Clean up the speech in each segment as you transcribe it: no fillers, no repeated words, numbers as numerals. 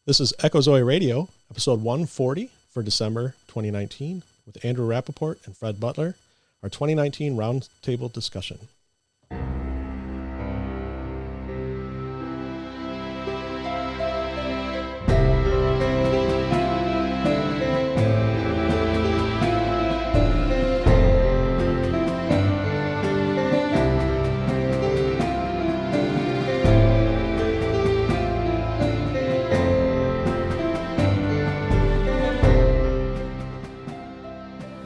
This is Echo Zoe Radio, episode 140 for December 2019, with Andrew Rappaport and Fred Butler, our 2019 Roundtable discussion.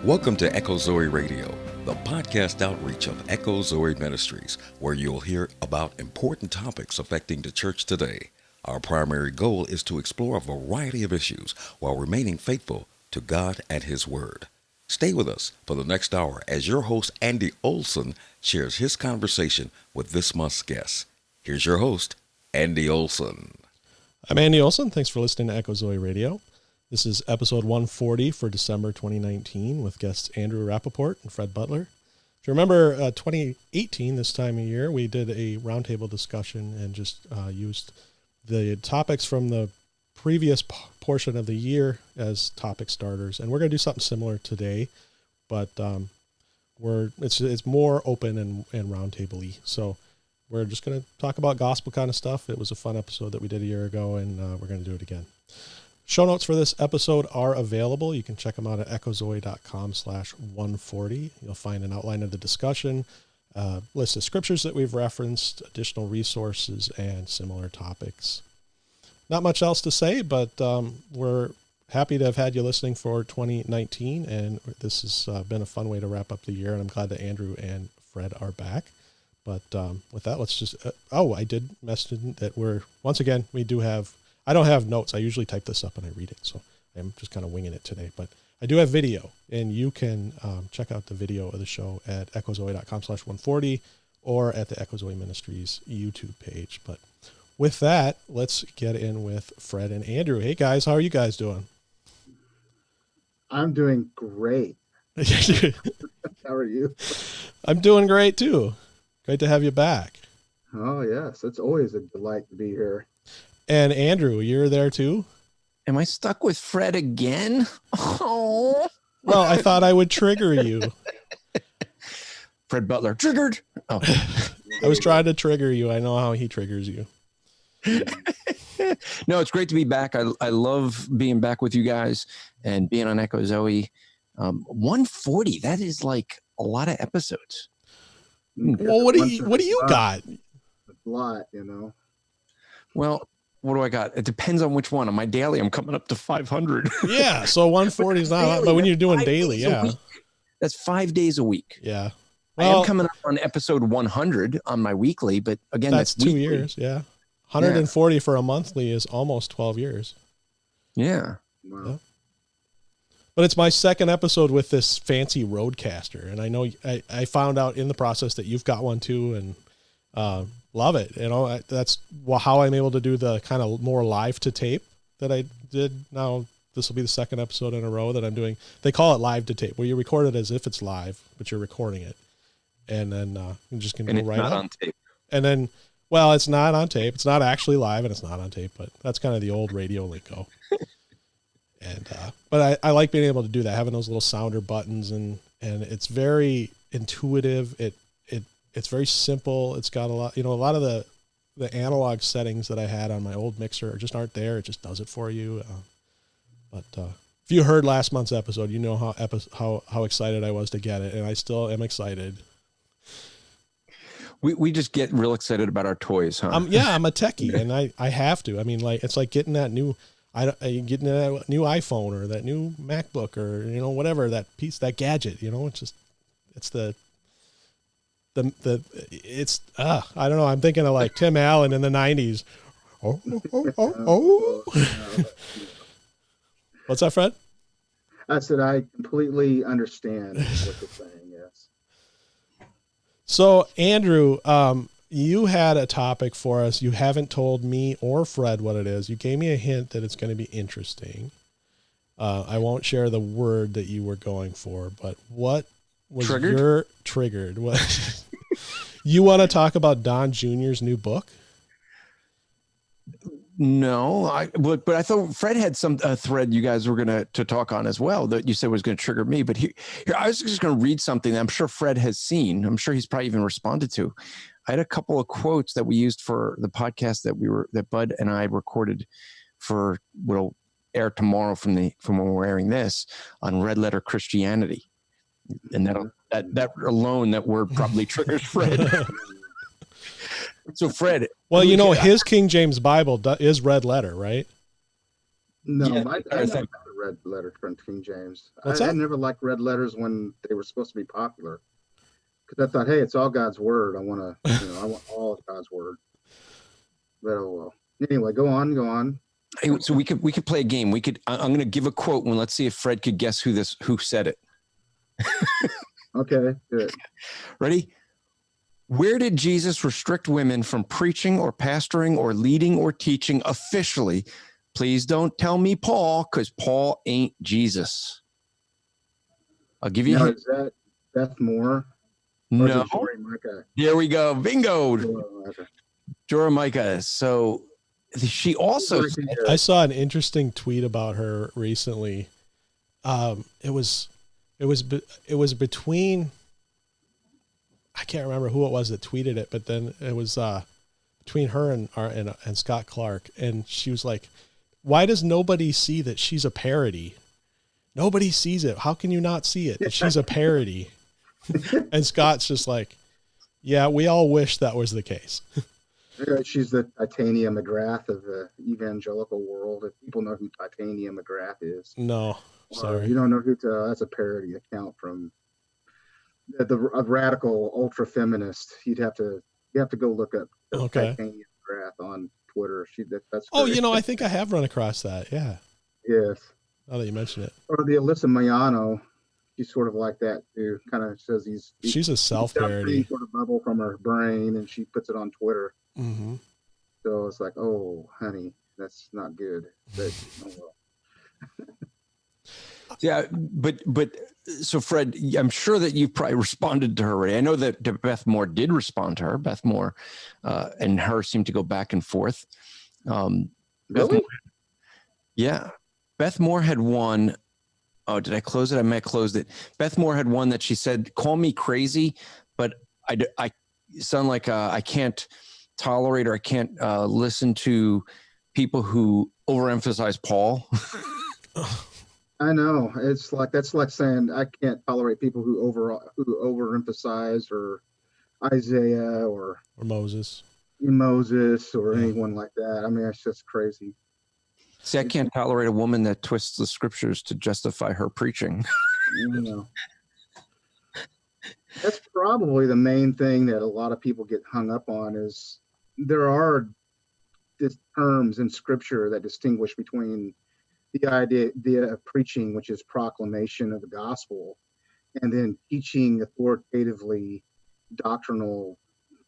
Welcome to Echo Zoe Radio, the podcast outreach of Echo Zoe Ministries, where you'll hear about important topics affecting the church today. Our primary goal is to explore a variety of issues while remaining faithful to God and His Word. Stay with us for the next hour as your host, Andy Olson, shares his conversation with this month's guest. Here's your host, Andy Olson. I'm Andy Olson. Thanks for listening to Echo Zoe Radio. This is episode 140 for December 2019 with guests Andrew Rappaport and Fred Butler. If you remember 2018, this time of year, we did a roundtable discussion and just used the topics from the previous portion of the year as topic starters. And we're going to do something similar today, but it's more open and roundtable-y. So we're just going to talk about gospel kind of stuff. It was a fun episode that we did a year ago, and we're going to do it again. Show notes for this episode are available. You can check them out at echozoe.com/140. You'll find an outline of the discussion, list of scriptures that we've referenced, additional resources, and similar topics. Not much else to say, but we're happy to have had you listening for 2019, and this has been a fun way to wrap up the year, and I'm glad that Andrew and Fred are back. But with that, let's just... I did mention that we do have... I don't have notes. I usually type this up and I read it, so I'm just kind of winging it today. But I do have video, and you can check out the video of the show at echozoe.com/140 or at the Echo Zoe Ministries YouTube page. But with that, let's get in with Fred and Andrew. Hey, guys. How are you guys doing? I'm doing great. How are you? I'm doing great, too. Great to have you back. Oh, yes. It's always a delight to be here. And Andrew, you're there too? Am I stuck with Fred again? Oh. Well, I thought I would trigger you. Fred Butler, triggered. Oh. I was trying to trigger you. I know how he triggers you. No, it's great to be back. I love being back with you guys and being on Echo Zoe. 140, that is like a lot of episodes. Well, what do you got? A lot, you know. Well, what do I got? It depends on which one. On my daily, I'm coming up to 500. Yeah, so 140 is not a lot, but when you're doing daily, yeah. That's 5 days a week. Yeah. Well, I am coming up on episode 100 on my weekly, but again, that's 2 years, yeah. 140 for a monthly is almost 12 years. Yeah. Wow. Yeah. But it's my second episode with this fancy Roadcaster, and I know I found out in the process that you've got one too, and love it. You know, that's how I'm able to do the kind of more live to tape that I did. Now, this will be the second episode in a row that I'm doing. They call it live to tape, where you record it as if it's live, but you're recording it. And then you just can go right not up. On tape. And then, well, it's not on tape. It's not actually live, and it's not on tape, but that's kind of the old radio lingo. And but I like being able to do that, having those little sounder buttons, and it's very intuitive. It's very simple. It's got a lot of the analog settings that I had on my old mixer just aren't there. It just does it for you. But if you heard last month's episode, you know how excited I was to get it, and I still am excited. We just get real excited about our toys, huh? I'm a techie, and I have to. I mean, like, it's like getting that new iPhone or that new MacBook or whatever, that gadget. I don't know. I'm thinking of like Tim Allen in the 90s. Oh. What's that, Fred? I said I completely understand what you're saying, yes. So, Andrew, you had a topic for us. You haven't told me or Fred what it is. You gave me a hint that it's going to be interesting. I won't share the word that you were going for, but what was triggered? What you want to talk about Don Jr.'s new book? No, but I thought Fred had some thread you guys were going to talk on as well that you said was going to trigger me. But here, I was just going to read something that I'm sure Fred has seen. I'm sure he's probably even responded to. I had a couple of quotes that we used for the podcast that Bud and I recorded for will air tomorrow from when we're airing this on Red Letter Christianity, and that alone, that word probably triggers Fred. So Fred, well, his King James Bible is red letter, right? No, Yeah, I never had a red letter from King James. I never liked red letters when they were supposed to be popular, because I thought, hey, it's all God's word. I want all of God's word. But oh well. Anyway, go on. Hey, so we could play a game. I'm going to give a quote and let's see if Fred could guess who said it. Okay, good. Ready? Where did Jesus restrict women from preaching or pastoring or leading or teaching officially? Please don't tell me Paul, because Paul ain't Jesus. I'll give you. Now, is that Beth Moore? No. Micah? There we go. Bingo. Okay. Jorah Micah. So she also. I saw an interesting tweet about her recently. It was between. I can't remember who it was that tweeted it, but then it was between her and Scott Clark, and she was like, "Why does nobody see that she's a parody? Nobody sees it. How can you not see it? That she's a parody?" And Scott's just like, "Yeah, we all wish that was the case." She's the Titania McGrath of the evangelical world. If people know who Titania McGrath is, no, sorry, you don't know who. That's a parody account from. A radical ultra feminist. You have to go look up Titania McGrath on Twitter. That's great. I think I have run across that. Yeah. Yes. Now that you mention it. Or the Alyssa Milano. She's sort of like that too. Kind of says she's a self-parody sort of bubble from her brain, and she puts it on Twitter. Mm-hmm. So it's like, oh, honey, that's not good. But oh well. Yeah, but so Fred, I'm sure that you probably responded to her already. I know that Beth Moore did respond to her. Beth Moore and her seemed to go back and forth. Really? Beth Moore had one. Oh, did I close it? I might have closed it. Beth Moore had one that she said, "Call me crazy, but I sound like I can't tolerate or I can't listen to people who overemphasize Paul." I know. That's like saying I can't tolerate people who overemphasize or Isaiah or Moses or anyone like that. I mean, it's just crazy. See, I can't tolerate a woman that twists the scriptures to justify her preaching. That's probably the main thing that a lot of people get hung up on is there are terms in scripture that distinguish between the idea of preaching, which is proclamation of the gospel, and then teaching authoritatively doctrinal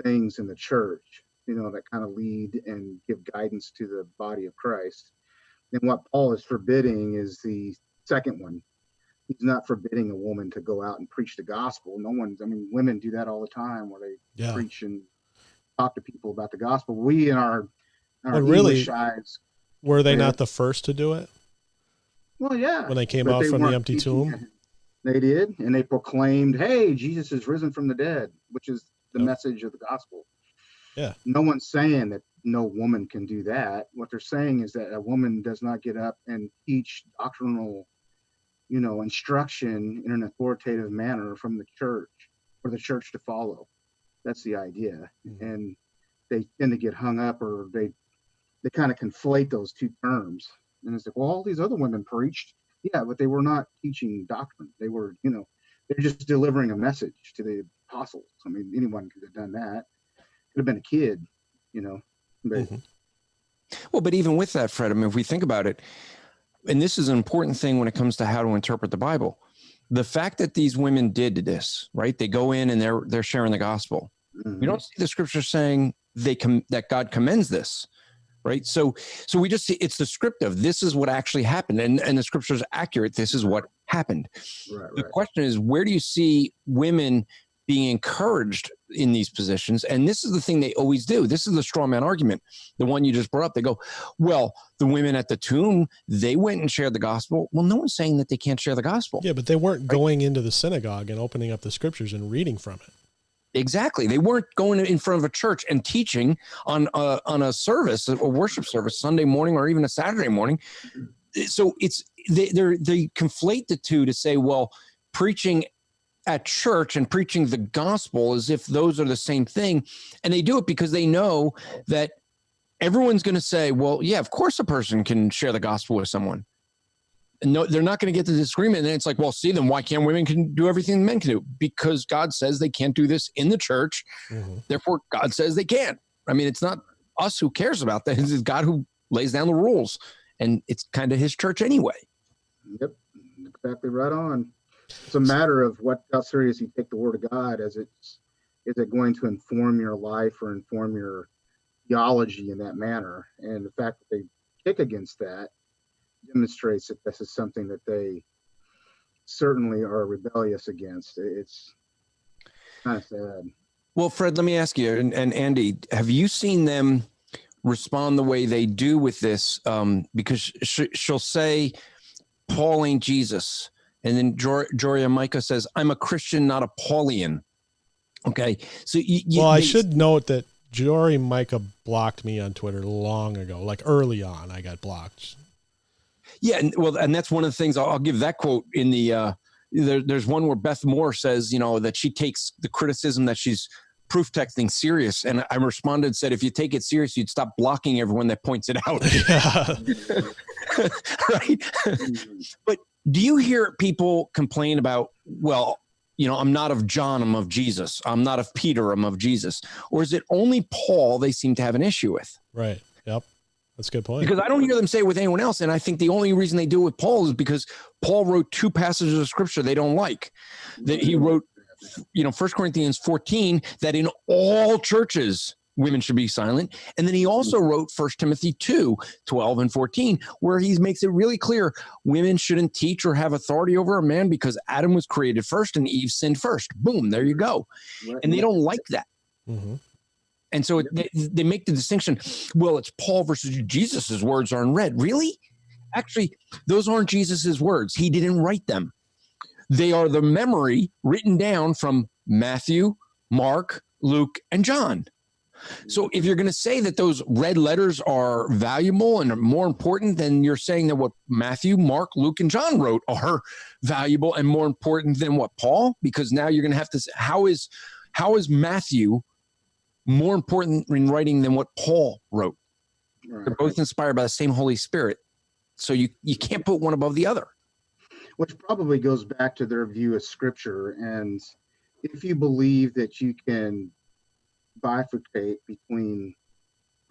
things in the church, that kind of lead and give guidance to the body of Christ. And what Paul is forbidding is the second one. He's not forbidding a woman to go out and preach the gospel. Women do that all the time where they preach and talk to people about the gospel. We in our English eyes, were they not the first to do it? Well, yeah. When they came out from the empty tomb? They did, and they proclaimed, hey, Jesus is risen from the dead, which is the message of the gospel. Yeah. No one's saying that no woman can do that. What they're saying is that a woman does not get up and teach doctrinal, instruction in an authoritative manner from the church for the church to follow. That's the idea. Mm-hmm. And they tend to get hung up, or they kind of conflate those two terms. And it's like, well, all these other women preached. Yeah, but they were not teaching doctrine. They were, they're just delivering a message to the apostles. I mean, anyone could have done that. Could have been a kid, But, mm-hmm. Well, but even with that, Fred, if we think about it, and this is an important thing when it comes to how to interpret the Bible, the fact that these women did this, right? They go in and they're sharing the gospel. Mm-hmm. We don't see the scripture saying that God commends this. Right. So we just see it's descriptive. This is what actually happened. And the scripture is accurate. This is what happened. Right, the question is, where do you see women being encouraged in these positions. And this is the thing they always do. This is the straw man argument, the one you just brought up. They go, well, the women at the tomb, they went and shared the gospel. Well, no one's saying that they can't share the gospel. Yeah, but they weren't going into the synagogue and opening up the scriptures and reading from it. Exactly. They weren't going in front of a church and teaching on a service, a worship service, Sunday morning or even a Saturday morning. So they conflate the two to say, well, preaching at church and preaching the gospel as if those are the same thing. And they do it because they know that everyone's going to say, well, yeah, of course a person can share the gospel with someone. And no, they're not going to get the disagreement. And then it's like, well, see, then why can't women can do everything men can do? Because God says they can't do this in the church. Mm-hmm. Therefore, God says they can. I mean, it's not us who cares about that. It's God who lays down the rules. And it's kind of his church anyway. Yep, exactly right on. It's a matter of how serious you take the word of God. Is it going to inform your life or inform your theology in that manner? And the fact that they kick against that demonstrates that this is something that they certainly are rebellious against. It's kind of sad. Well, Fred, let me ask you, and Andy, have you seen them respond the way they do with this? Because she'll say, Paul ain't Jesus. And then Joria Micah says, I'm a Christian, not a Paulian. Okay. So I should note that Jory Micah blocked me on Twitter long ago, like early on, I got blocked. Yeah. And that's one of the things I'll give that quote in the, there's one where Beth Moore says, that she takes the criticism that she's proof texting serious. And I responded and said, if you take it serious, you'd stop blocking everyone that points it out. Right. But do you hear people complain about, well, I'm not of John, I'm of Jesus. I'm not of Peter, I'm of Jesus. Or is it only Paul they seem to have an issue with? Right. Yep. That's a good point. Because I don't hear them say it with anyone else. And I think the only reason they do it with Paul is because Paul wrote 2 passages of scripture they don't like. That he wrote, 1 Corinthians 14, that in all churches, women should be silent. And then he also wrote 1 Timothy 2, 12 and 14, where he makes it really clear women shouldn't teach or have authority over a man because Adam was created first and Eve sinned first. Boom, there you go. And they don't like that. Mm-hmm. And so they make the distinction, well, it's Paul versus Jesus' words are in red. Really? Actually, those aren't Jesus' words. He didn't write them. They are the memory written down from Matthew, Mark, Luke, and John. So if you're going to say that those red letters are valuable and are more important, then you're saying that what Matthew, Mark, Luke, and John wrote are valuable and more important than what Paul? Because now you're going to have to say, how is Matthew more important in writing than what Paul wrote? Right. They're both inspired by the same Holy Spirit. So you can't put one above the other. Which probably goes back to their view of scripture. And if you believe that you can bifurcate between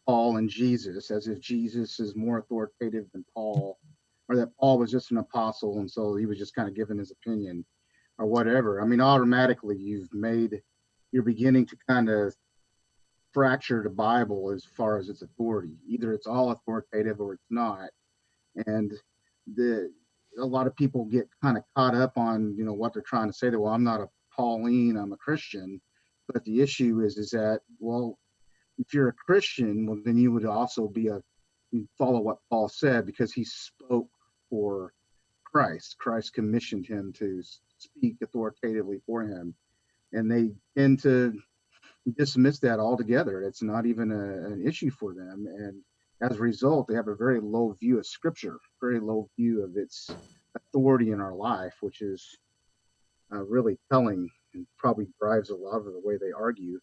Paul and Jesus, as if Jesus is more authoritative than Paul, or that Paul was just an apostle and so he was just kind of giving his opinion or whatever. I mean, automatically you're beginning to kind of fracture the Bible as far as its authority. Either it's all authoritative or it's not. And a lot of people get kind of caught up on, what they're trying to say that, well, I'm not a Pauline, I'm a Christian. But the issue is that, well, if you're a Christian, well, then you would also you follow what Paul said because he spoke for Christ. Christ commissioned him to speak authoritatively for him. And they tend to dismiss that altogether. It's not even an issue for them. And as a result, they have a very low view of scripture, very low view of its authority in our life, which is really telling and probably drives a lot of the way they argue.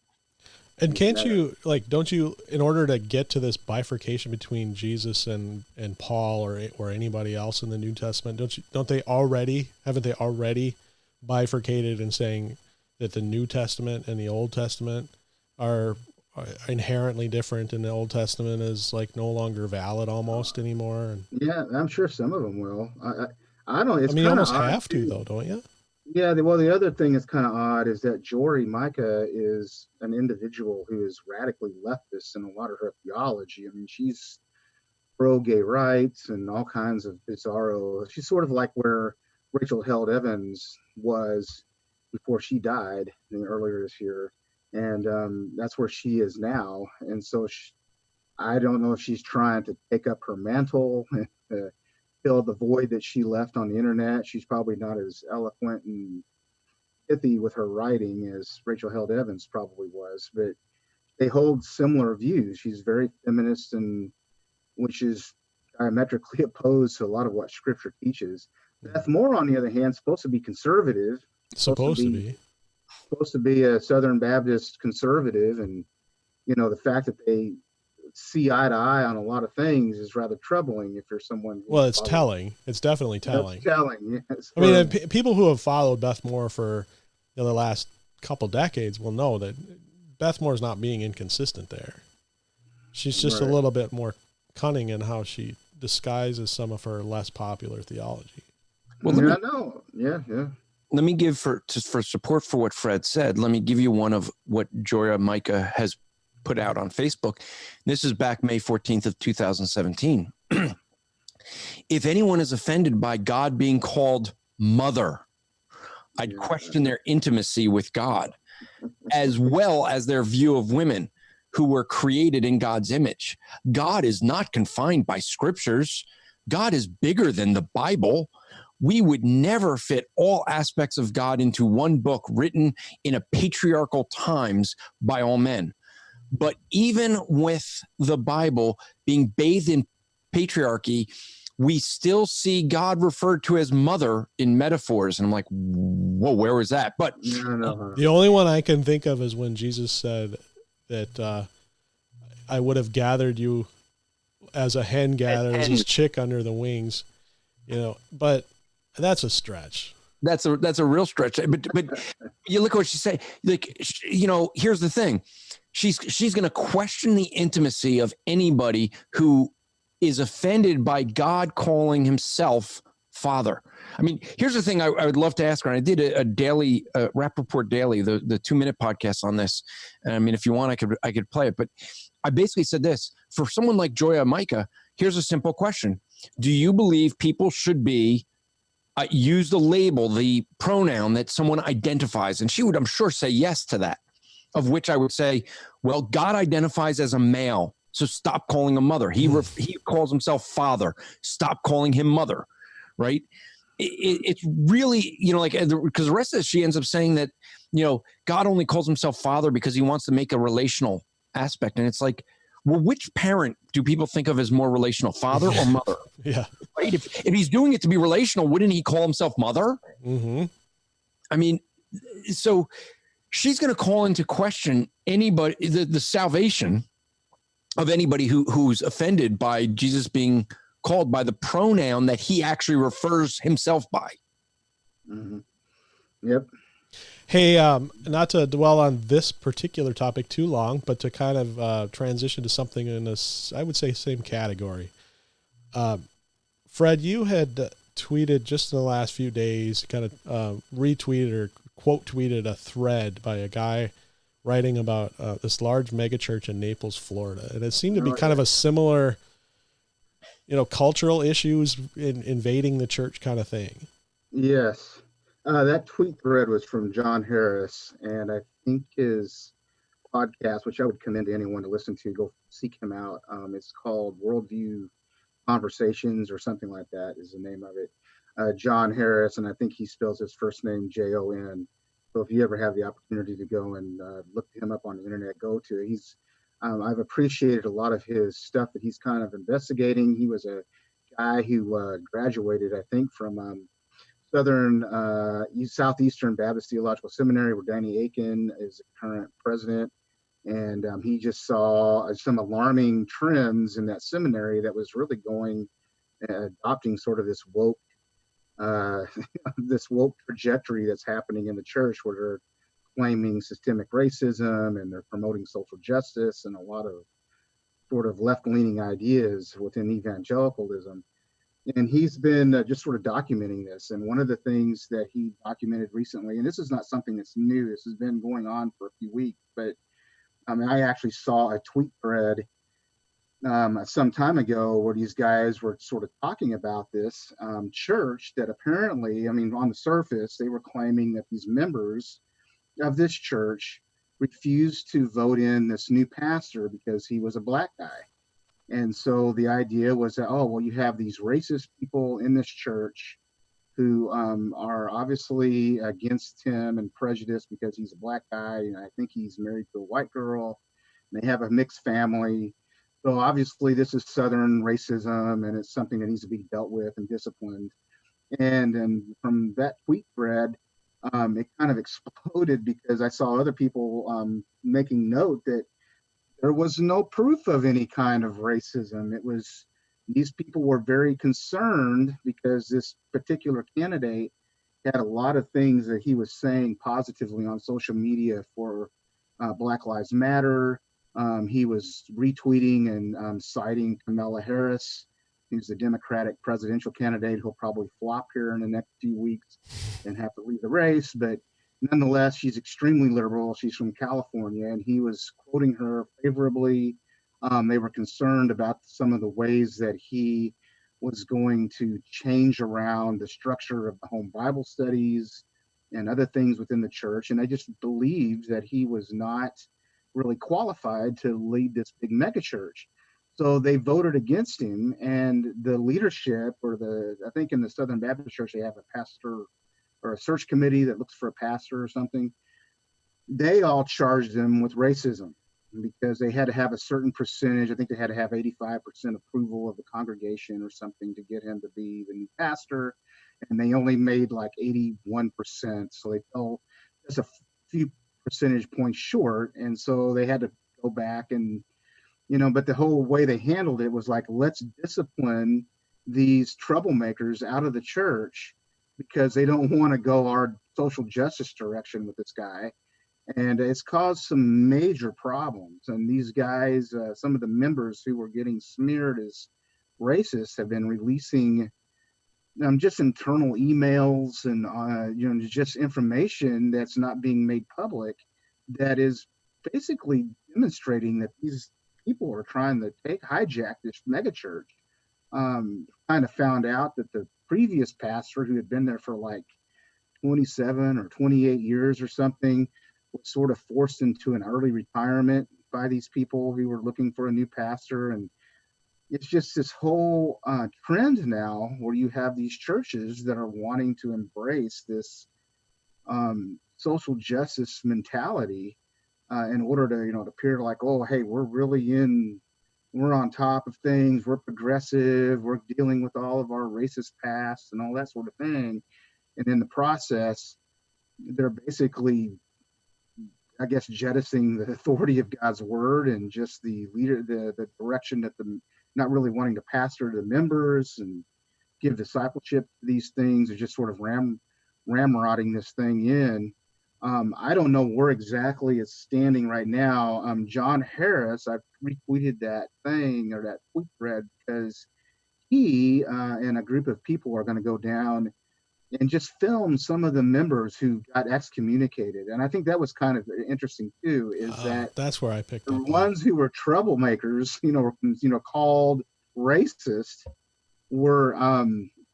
And don't you, in order to get to this bifurcation between Jesus and Paul or anybody else in the New Testament, haven't they already bifurcated and saying that the New Testament and the Old Testament are inherently different, and the Old Testament is like no longer valid almost anymore? And yeah, I'm sure some of them will. I don't. It's you almost have to, though, don't you? Yeah. Well, the other thing that's kind of odd is that Jory Micah is an individual who is radically leftist in a lot of her theology. I mean, she's pro-gay rights and all kinds of bizarro. She's sort of like where Rachel Held Evans was, before she died earlier this year. And that's where she is now. And so I don't know if she's trying to take up her mantle and fill the void that she left on the internet. She's probably not as eloquent and pithy with her writing as Rachel Held Evans probably was, but they hold similar views. She's very feminist, and which is diametrically opposed to a lot of what Scripture teaches. Beth Moore, on the other hand, is supposed to be conservative. Supposed to be a Southern Baptist conservative, and the fact that they see eye to eye on a lot of things is rather troubling if you're someone. Well, it's telling. It's definitely telling. It's telling. Yes. I mean, people who have followed Beth Moore for the last couple decades will know that Beth Moore's not being inconsistent there. She's just a little bit more cunning in how she disguises some of her less popular theology. Well, Yeah. Let me give for support for what Fred said. Let me give you one of what Joya Micah has put out on Facebook. This is back May 14th of 2017. If anyone is offended by God being called mother, I'd question their intimacy with God, as well as their view of women who were created in God's image. God is not confined by scriptures. God is bigger than the Bible. We would never fit all aspects of God into one book written in a patriarchal times by all men. But even with the Bible being bathed in patriarchy, we still see God referred to as mother in metaphors. And I'm like, whoa, where was that? But the only one I can think of is when Jesus said that I would have gathered you as a hen gathers his chick under the wings, but that's a stretch. That's a real stretch. But you look at what she said. Like, here's the thing. She's going to question the intimacy of anybody who is offended by God calling himself Father. I mean, here's the thing I would love to ask her. And I did a daily Rappaport Daily, the 2-minute podcast on this. And I mean, if you want, I could play it. But I basically said this: for someone like Joya Micah, here's a simple question: do you believe people should be use the label, the pronoun that someone identifies? And she would, I'm sure, say yes to that. Of which I would say, well, God identifies as a male, so stop calling him mother. He calls himself father. Stop calling him mother, right? It's really, because the rest of this, she ends up saying that, God only calls himself father because he wants to make a relational aspect. And it's like, well, which parent do people think of as more relational, father or mother? Yeah. Right? If he's doing it to be relational, wouldn't he call himself mother? Mm-hmm. I mean, so she's going to call into question anybody, the salvation of anybody who's offended by Jesus being called by the pronoun that he actually refers himself by. Mm-hmm. Yep. Hey, not to dwell on this particular topic too long, but to kind of transition to something in this, I would say, same category. Fred, you had tweeted just in the last few days, kind of retweeted or quote tweeted a thread by a guy writing about this large megachurch in Naples, Florida. And it seemed to be kind of a similar, cultural issues invading the church kind of thing. Yes. That tweet thread was from John Harris, and I think his podcast, which I would commend anyone to listen to, go seek him out. It's called Worldview Conversations or something like that is the name of it. John Harris, and I think he spells his first name Jon. So if you ever have the opportunity to go and look him up on the internet, go to it. I've appreciated a lot of his stuff that he's kind of investigating. He was a guy who graduated, I think, from Southeastern Baptist Theological Seminary, where Danny Aiken is the current president. And he just saw some alarming trends in that seminary that was really adopting sort of this woke trajectory that's happening in the church, where they're claiming systemic racism and they're promoting social justice and a lot of sort of left-leaning ideas within evangelicalism. And he's been just sort of documenting this. And one of the things that he documented recently, and this is not something that's new, this has been going on for a few weeks, but I actually saw a tweet thread some time ago where these guys were sort of talking about this church that apparently, I mean, on the surface, they were claiming that these members of this church refused to vote in this new pastor because he was a black guy. And so the idea was that, oh, well, you have these racist people in this church who are obviously against him and prejudiced because he's a black guy. And I think he's married to a white girl. And they have a mixed family. So obviously this is Southern racism, and it's something that needs to be dealt with and disciplined. And then from that tweet thread, it kind of exploded because I saw other people making note that there was no proof of any kind of racism. It was, these people were very concerned because this particular candidate had a lot of things that he was saying positively on social media for Black Lives Matter. He was retweeting and citing Kamala Harris, who's the Democratic presidential candidate who'll probably flop here in the next few weeks and have to leave the race. But nonetheless, she's extremely liberal. She's from California, and he was quoting her favorably. They were concerned about some of the ways that he was going to change around the structure of the home Bible studies and other things within the church. And I just believed that he was not really qualified to lead this big mega church. So they voted against him, and the leadership, or I think in the Southern Baptist Church, they have a pastor or a search committee that looks for a pastor or something. They all charged him with racism because they had to have a certain percentage. I think they had to have 85% approval of the congregation or something to get him to be the new pastor. And they only made like 81%. So they fell just a few percentage points short. And so they had to go back and, but the whole way they handled it was like, let's discipline these troublemakers out of the church because they don't want to go our social justice direction with this guy. And it's caused some major problems. And these guys, some of the members who were getting smeared as racist have been releasing just internal emails and, just information that's not being made public that is basically demonstrating that these people are trying to hijack this megachurch. Kind of found out that the previous pastor, who had been there for like 27 or 28 years or something, was sort of forced into an early retirement by these people who were looking for a new pastor. And it's just this whole trend now where you have these churches that are wanting to embrace this social justice mentality in order to, to appear like, oh, hey, we're on top of things, we're progressive, we're dealing with all of our racist past and all that sort of thing. And in the process, they're basically, I guess, jettisoning the authority of God's word and just the direction that not really wanting to pastor the members and give discipleship to these things, or just sort of ramrodding this thing in. I don't know where exactly it's standing right now. John Harris, I retweeted that thing or that tweet thread because he and a group of people are going to go down and just film some of the members who got excommunicated. And I think that was kind of interesting too, is that's where I picked up the ones who were troublemakers, called racist, were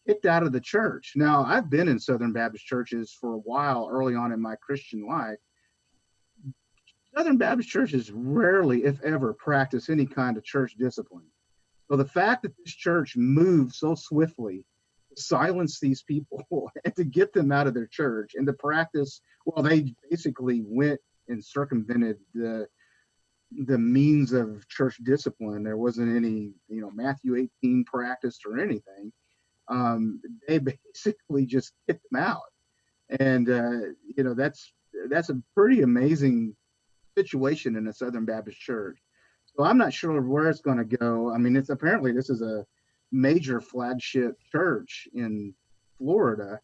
kicked out of the church. Now, I've been in Southern Baptist churches for a while early on in my Christian life. Southern Baptist churches rarely, if ever, practice any kind of church discipline. So the fact that this church moved so swiftly to silence these people and to get them out of their church and to practice, well, they basically went and circumvented the means of church discipline. There wasn't any, Matthew 18 practiced or anything. They basically just kicked them out. And, that's a pretty amazing situation in a Southern Baptist church. So I'm not sure where it's going to go. I mean, this is a major flagship church in Florida.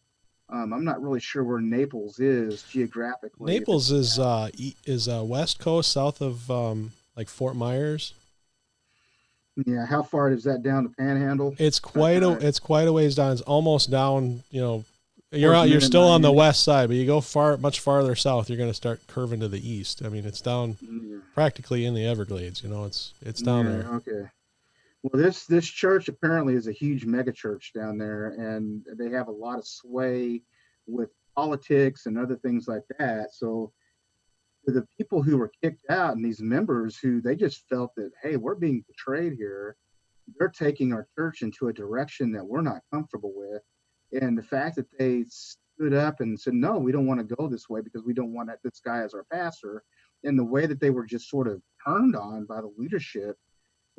I'm not really sure where Naples is geographically. Naples is West Coast, south of like Fort Myers. Yeah, how far is that down the Panhandle? It's quite a ways down. It's almost down. You're still on the west side, but you go much farther south, you're going to start curving to the east. I mean, it's down practically in the Everglades. It's down there. Okay. Well, this church apparently is a huge mega church down there, and they have a lot of sway with politics and other things like that. So the people who were kicked out and these members who they just felt that, hey, we're being betrayed here. They're taking our church into a direction that we're not comfortable with. And the fact that they stood up and said, no, we don't want to go this way because we don't want this guy as our pastor. And the way that they were just sort of turned on by the leadership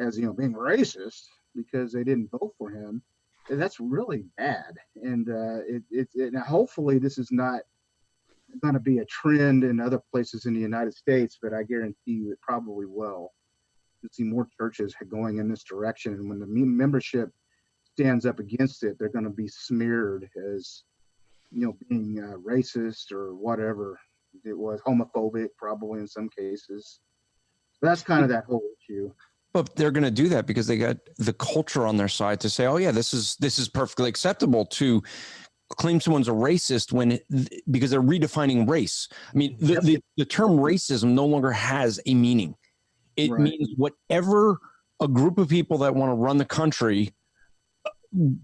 as, being racist because they didn't vote for him. That's really bad. And hopefully this is not going to be a trend in other places in the United States, but I guarantee you it probably will. You'll see more churches going in this direction. And when the membership stands up against it, they're going to be smeared as, being racist or whatever it was, homophobic, probably in some cases. That's kind of that whole issue. But they're going to do that because they got the culture on their side to say, oh yeah, this is perfectly acceptable to claim someone's a racist because they're redefining race. I mean, the term racism no longer has a meaning. It means whatever a group of people that want to run the country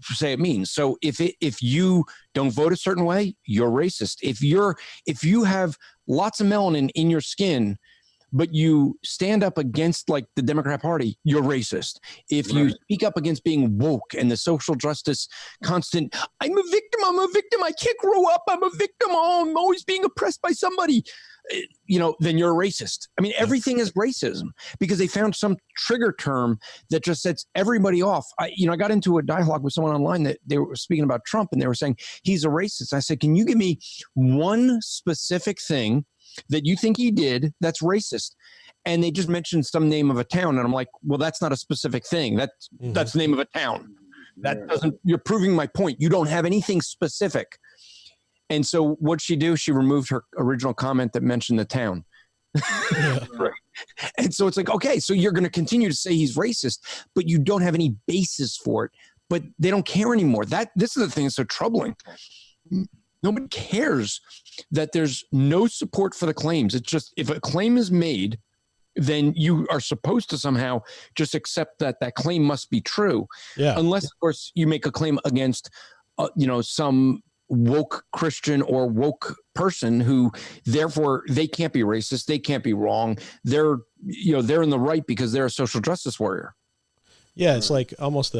say it means. So if you don't vote a certain way, you're racist. If you have lots of melanin in your skin, but you stand up against like the Democrat Party, you're racist. If you speak up against being woke and the social justice constant, I'm a victim, I can't grow up, I'm a victim, oh, I'm always being oppressed by somebody, then you're a racist. I mean, everything is racism because they found some trigger term that just sets everybody off. I got into a dialogue with someone online that they were speaking about Trump and they were saying he's a racist. I said, can you give me one specific thing that you think he did that's racist? And they just mentioned some name of a town. And I'm like, well, that's not a specific thing. That's the name of a town. That doesn't, you're proving my point. You don't have anything specific. And so what'd she do? She removed her original comment that mentioned the town. Right. And so it's like, okay, so you're going to continue to say he's racist, but you don't have any basis for it. But they don't care anymore. This is the thing that's so troubling. Nobody cares that there's no support for the claims. It's just if a claim is made, then you are supposed to somehow just accept that claim must be true. Yeah. Unless, of course, you make a claim against, some woke Christian or woke person who, therefore, they can't be racist. They can't be wrong. They're in the right because they're a social justice warrior. Yeah, it's like almost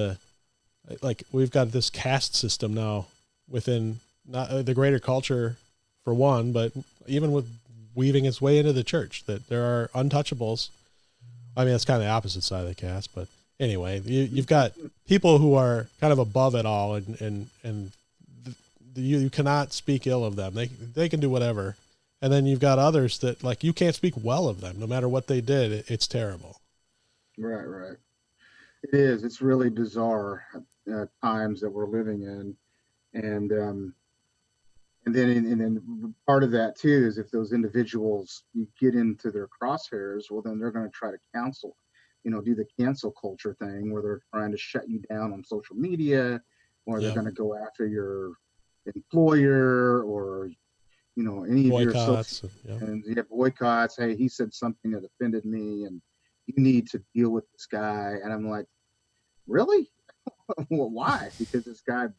we've got this caste system now within not the greater culture for one, but even with weaving its way into the church, that there are untouchables. I mean, it's kind of the opposite side of the caste, but anyway, you've got people who are kind of above it all, and you cannot speak ill of them. They can do whatever. And then you've got others that you can't speak well of them, no matter what they did. It's terrible. Right. It is. It's really bizarre times that we're living in. And then part of that too is if those individuals you get into their crosshairs, well, then they're going to try to do the cancel culture thing where they're trying to shut you down on social media, or they're going to go after your employer or any boycotts, of your social, and you have boycotts. Hey, he said something that offended me, and you need to deal with this guy. And I'm like, really? Well, why? Because this guy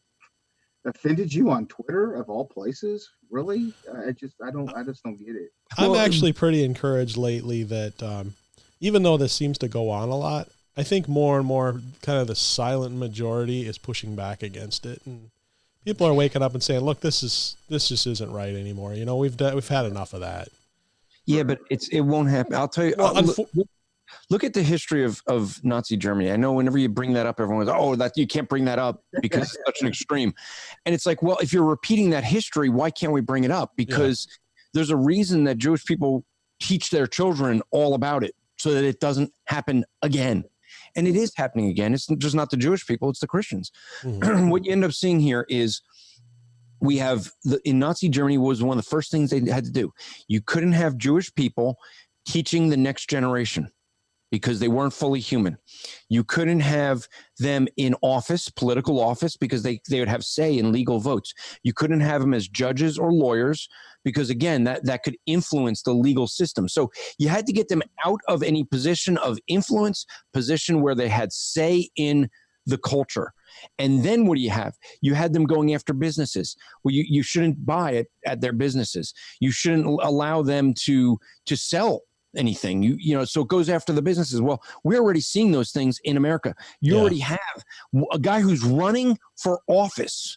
offended you on Twitter of all places? Really? I just don't get it. I'm actually pretty encouraged lately that even though this seems to go on a lot, I think more and more kind of the silent majority is pushing back against it, and people are waking up and saying, "Look, this just isn't right anymore. We've had enough of that." Yeah, but it won't happen. I'll tell you. Look at the history of Nazi Germany. I know whenever you bring that up, everyone's, that you can't bring that up because it's such an extreme. And it's like, well, if you're repeating that history, why can't we bring it up? Because there's a reason that Jewish people teach their children all about it so that it doesn't happen again. And it is happening again. It's just not the Jewish people, it's the Christians. Mm-hmm. What you end up seeing here is we have in Nazi Germany was one of the first things they had to do. You couldn't have Jewish people teaching the next generation, because they weren't fully human. You couldn't have them in office, political office, because they would have say in legal votes. You couldn't have them as judges or lawyers because, again, that could influence the legal system. So you had to get them out of any position of influence, position where they had say in the culture. And then what do you have? You had them going after businesses. Well, you shouldn't buy it at their businesses. You shouldn't allow them to sell anything. So it goes after the businesses. Well, we're already seeing those things in America. You already have a guy who's running for office,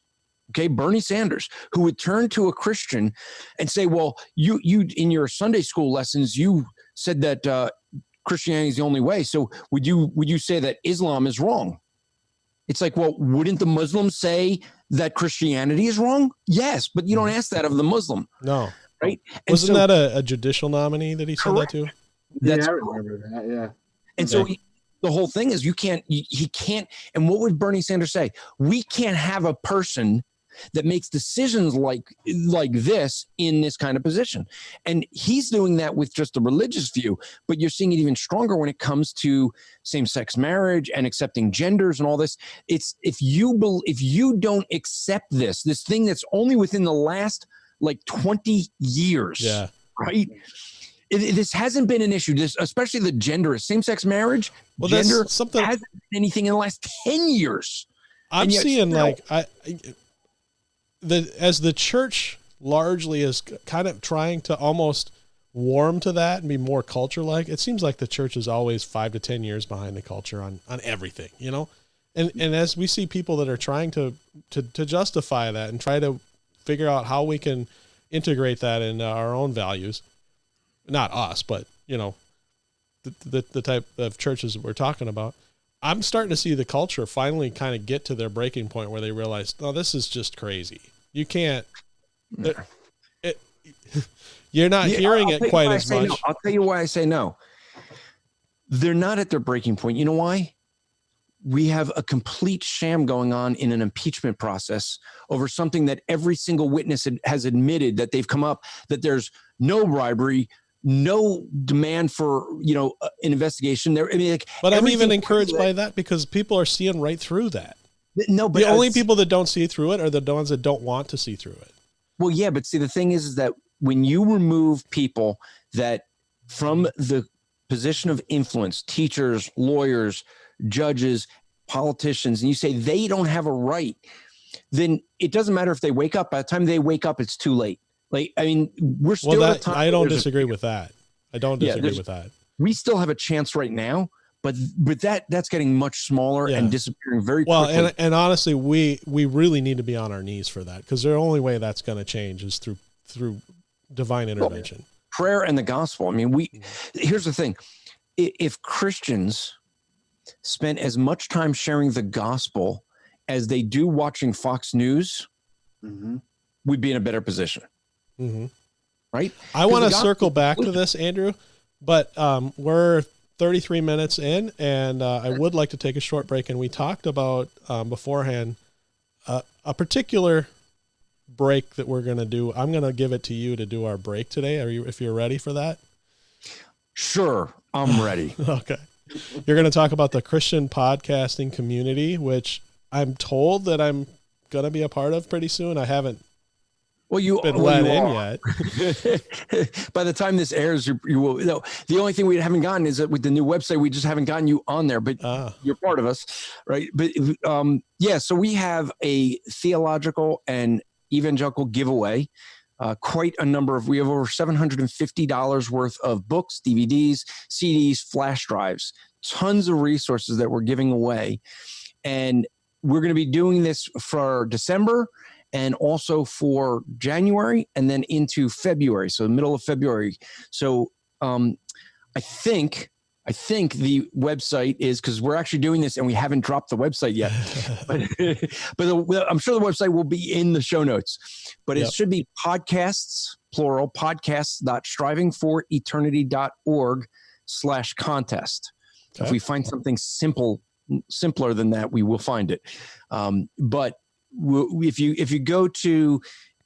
okay, Bernie Sanders, who would turn to a Christian and say, well, you in your Sunday school lessons, you said that Christianity is the only way. So would you say that Islam is wrong? It's like, well, wouldn't the Muslims say that Christianity is wrong? Yes, but you don't ask that of the Muslim. No. Right? Wasn't that a judicial nominee that he said that to? Yeah, I remember that, yeah. And so the whole thing is he can't, and what would Bernie Sanders say? We can't have a person that makes decisions like this in this kind of position. And he's doing that with just a religious view, but you're seeing it even stronger when it comes to same-sex marriage and accepting genders and all this. It's if you don't accept this thing that's only within the last 20 years, right? This hasn't been an issue, especially the gender, same-sex marriage, gender hasn't been anything in the last 10 years. I'm seeing as the church largely is kind of trying to almost warm to that and be more culture-like, it seems like the church is always 5 to 10 years behind the culture on everything, And as we see people that are trying to justify that and try to figure out how we can integrate that into our own values, not us, but the type of churches that we're talking about, I'm starting to see the culture finally kind of get to their breaking point where they realize, no, this is just crazy. You can't, you're not hearing it quite as much. No. I'll tell you why I say no. They're not at their breaking point. You know why? We have a complete sham going on in an impeachment process over something that every single witness has admitted that they've come up, that there's no bribery, no demand for, an investigation there. But I'm even encouraged by that because people are seeing right through that. No, but the only people that don't see through it are the ones that don't want to see through it. Well, yeah, but see, the thing is that when you remove people that from the position of influence, teachers, lawyers, judges, politicians, and you say they don't have a right, then it doesn't matter if they wake up. By the time they wake up, it's too late. We're still at a time. I don't disagree with that. I don't disagree with that. We still have a chance right now, but that's getting much smaller and disappearing very quickly. Well, and honestly, we really need to be on our knees for that because the only way that's going to change is through divine intervention. Prayer and the gospel. Here's the thing. If Christians spent as much time sharing the gospel as they do watching Fox News, we'd be in a better position. Mm-hmm. Right? I want to circle back to this, Andrew, but we're 33 minutes in, and I would like to take a short break. And we talked about beforehand a particular break that we're going to do. I'm going to give it to you to do our break today. If you're ready for that? Sure, I'm ready. Okay. You're going to talk about the Christian podcasting community, which I'm told that I'm going to be a part of pretty soon. I haven't been let in yet. By the time this airs, you will. No, the only thing we haven't gotten is that with the new website, we just haven't gotten you on there, but you're part of us, right? But so we have a theological and evangelical giveaway. Quite a number we have over $750 worth of books, DVDs, CDs, flash drives, tons of resources that we're giving away. And we're going to be doing this for December and also for January and then into February. So the middle of February. So I think the website is, because we're actually doing this and we haven't dropped the website yet, but I'm sure the website will be in the show notes, but it should be podcasts, plural, podcasts.strivingforeternity.org/contest. Okay. If we find something simpler than that, we will find it. But if you go to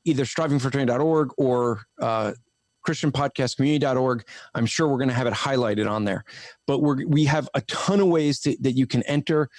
either strivingforeternity.org or christianpodcastcommunity.org. I'm sure we're going to have it highlighted on there. But we have a ton of ways that you can enter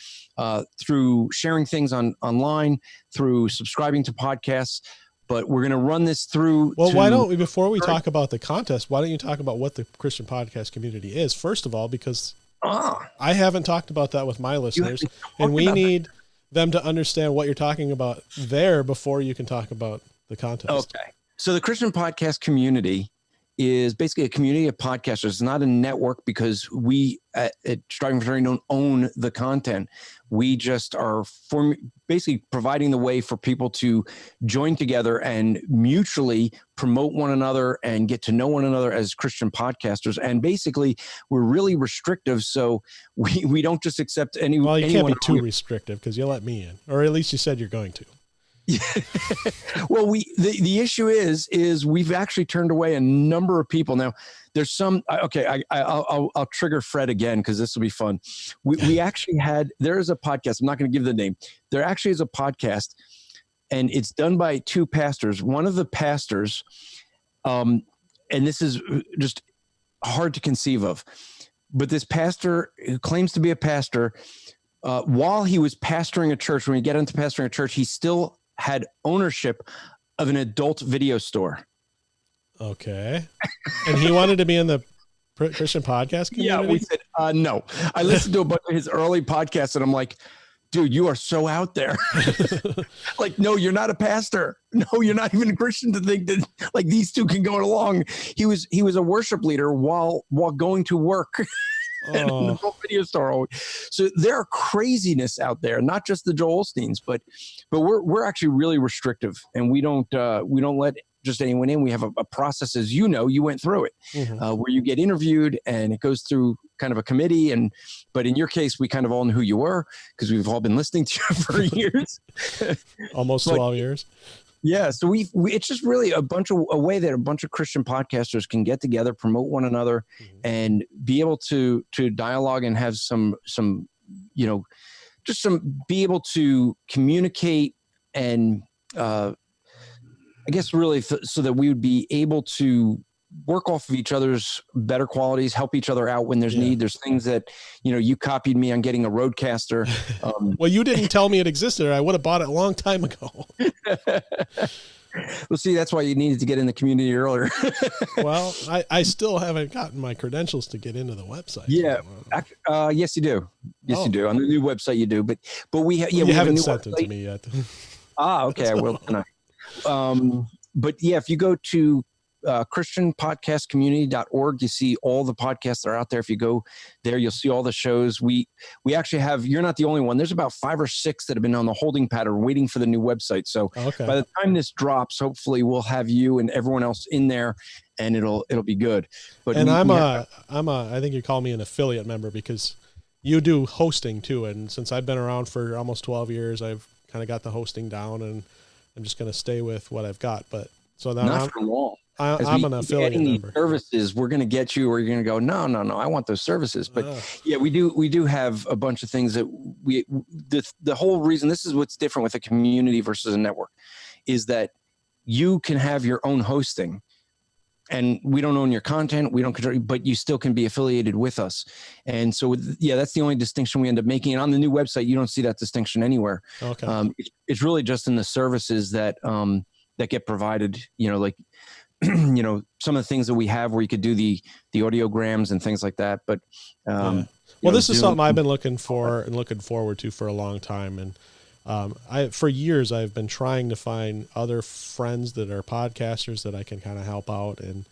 through sharing things online, through subscribing to podcasts. But we're going to run this through. Well, why don't we, before we talk about the contest, why don't you talk about what the Christian Podcast Community is, first of all, because I haven't talked about that with my listeners, and we need them to understand what you're talking about there before you can talk about the contest. Okay. So the Christian Podcast Community is basically a community of podcasters. It's not a network because we at Striving for Eternity don't own the content. We just are basically providing the way for people to join together and mutually promote one another and get to know one another as Christian podcasters. And basically, we're really restrictive, so we don't just accept any. Well, you can't be too restrictive because you'll let me in, or at least you said you're going to. Well, the issue is we've actually turned away a number of people. Now, there's some. Okay, I'll trigger Fred again because this will be fun. We actually there is a podcast. I'm not going to give the name. There actually is a podcast, and it's done by two pastors. One of the pastors, and this is just hard to conceive of, but this pastor who claims to be a pastor, while he was pastoring a church, when we get into pastoring a church, he still had ownership of an adult video store. Okay. And he wanted to be in the Christian podcast community? Yeah, we said, no. I listened to a bunch of his early podcasts and I'm like, dude, you are so out there. Like, no, you're not a pastor. No, you're not even a Christian to think that like these two can go along. He was a worship leader while going to work. And in the video store. So there are craziness out there, not just the Joel Osteens, but we're actually really restrictive, and we don't let just anyone in. We have a process, as you know, you went through it, where you get interviewed and it goes through kind of a committee. But in your case, we kind of all knew who you were because we've all been listening to you for years, almost 12 years. Yeah, so we it's just really a way that a bunch of Christian podcasters can get together, promote one another, and be able to dialogue and have some be able to communicate and I guess really so that we would be able to work off of each other's better qualities, help each other out when there's need. There's things that, you copied me on getting a Roadcaster. Well, you didn't tell me it existed, or I would have bought it a long time ago. Well, see, that's why you needed to get in the community earlier. Well, I still haven't gotten my credentials to get into the website. Yeah. Yes, you do. Yes, you do. On the new website, you do. But we haven't sent it to me yet. Okay. I will tonight. But yeah, if you go to christianpodcastcommunity.org, you see all the podcasts that are out there. If you go there, you'll see all the shows. We actually have, you're not the only one. There's about 5 or 6 that have been on the holding pattern waiting for the new website. So by the time this drops, hopefully we'll have you and everyone else in there and it'll be good. But I think you call me an affiliate member because you do hosting too. And since I've been around for almost 12 years, I've kind of got the hosting down, and I'm just going to stay with what I've got. But so now not for long. I'm an affiliate member. Services, we're going to get you, or you're going to go, no, I want those services. But yeah, we do have a bunch of things that the whole reason, this is what's different with a community versus a network, is that you can have your own hosting and we don't own your content. We don't control, but you still can be affiliated with us. And so, that's the only distinction we end up making. And on the new website, you don't see that distinction anywhere. Okay. It's really just in the services that get provided, like, some of the things that we have where you could do the audiograms and things like that. But, this is something I've been looking for and looking forward to for a long time. And, for years I've been trying to find other friends that are podcasters that I can kind of help out. And,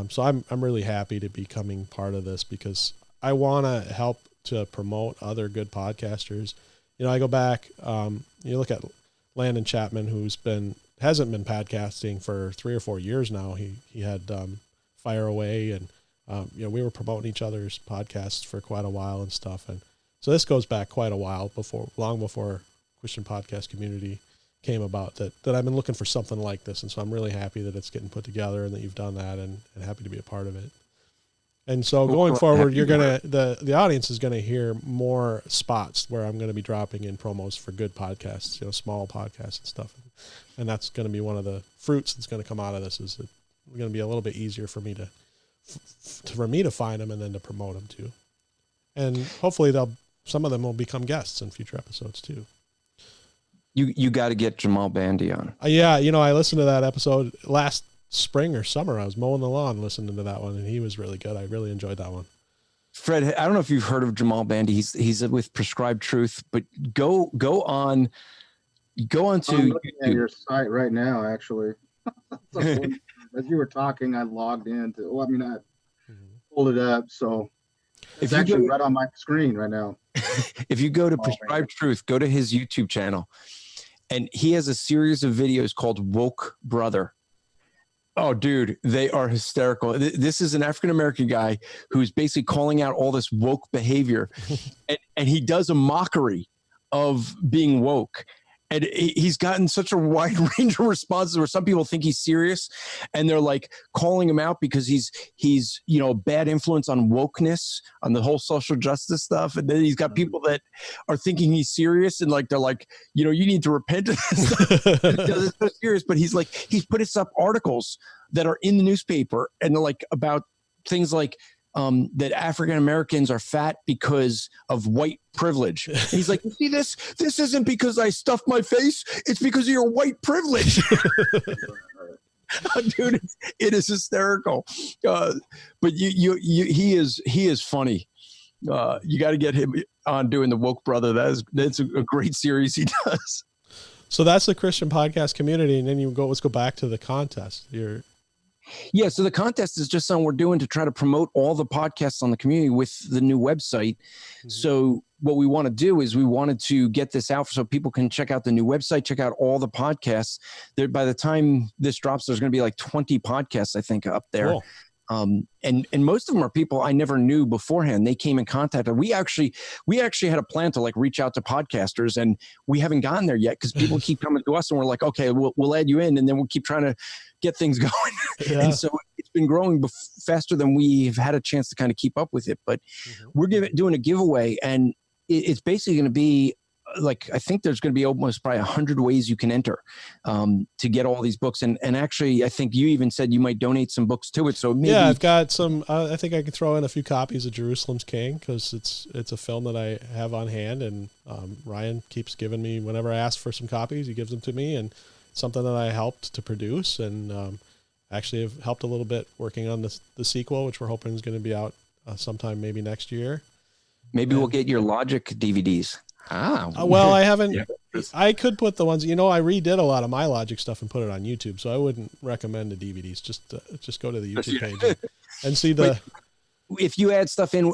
so I'm really happy to be becoming part of this because I want to help to promote other good podcasters. I go back, you look at Landon Chapman, hasn't been podcasting for 3 or 4 years now. He had Fire Away, and we were promoting each other's podcasts for quite a while and stuff. And so this goes back quite a while, long before Christian Podcast Community came about, that I've been looking for something like this. And so I'm really happy that it's getting put together and that you've done that, and happy to be a part of it. And so going forward, the audience is going to hear more spots where I'm going to be dropping in promos for good podcasts, small podcasts and stuff. And that's going to be one of the fruits that's going to come out of this, is that going to be a little bit easier for me to find them and then to promote them too. And hopefully some of them will become guests in future episodes too. You got to get Jamal Bandy on. Yeah. I listened to that episode last spring or summer. I was mowing the lawn listening to that one, and he was really good. I really enjoyed that one. Fred, I don't know if you've heard of Jamal Bandy. He's with Prescribed Truth, but go on to I'm looking at your site right now, actually. As you were talking, I logged in to, I pulled it up. So it's actually right on my screen right now. If you go to Prescribed Truth, go to his YouTube channel, and he has a series of videos called Woke Brother. Oh, dude, they are hysterical. This is an African-American guy who's basically calling out all this woke behavior, and he does a mockery of being woke. And he's gotten such a wide range of responses where some people think he's serious and they're like calling him out because he's a bad influence on wokeness, on the whole social justice stuff. And then he's got people that are thinking he's serious and they're like, you need to repent of this stuff. It's so serious, but he's put up articles that are in the newspaper and they're like about things like that African Americans are fat because of white privilege. And he's like, you see this? This isn't because I stuffed my face. It's because of your white privilege. Dude, it is hysterical. But he is funny. You got to get him on doing the Woke Brother. That's a great series he does. So that's the Christian podcast community, and then let's go back to the contest. Yeah, so the contest is just something we're doing to try to promote all the podcasts on the community with the new website. Mm-hmm. So what we want to do is we wanted to get this out so people can check out the new website, check out all the podcasts. By the time this drops, there's going to be like 20 podcasts, I think, up there. Cool. And most of them are people I never knew beforehand. They came in contact. We actually had a plan to reach out to podcasters, and we haven't gotten there yet because people keep coming to us and we're like, okay, we'll add you in, and then we'll keep trying to get things going. Yeah. And so it's been growing faster than we've had a chance to kind of keep up with it. But we're doing a giveaway, and it's basically going to be I think there's going to be almost probably 100 ways you can enter to get all these books. And actually, I think you even said you might donate some books to it. So maybe I've got some. I think I could throw in a few copies of Jerusalem's King because it's a film that I have on hand, and Ryan keeps giving me whenever I ask for some copies, he gives them to me, and it's something that I helped to produce, and actually have helped a little bit working on the sequel, which we're hoping is going to be out sometime maybe next year. Maybe we'll get your Logic DVDs. Well, I haven't. Yeah. I could put the ones. I redid a lot of my Logic stuff and put it on YouTube, so I wouldn't recommend the DVDs. Just go to the YouTube page and see the. If you add stuff in,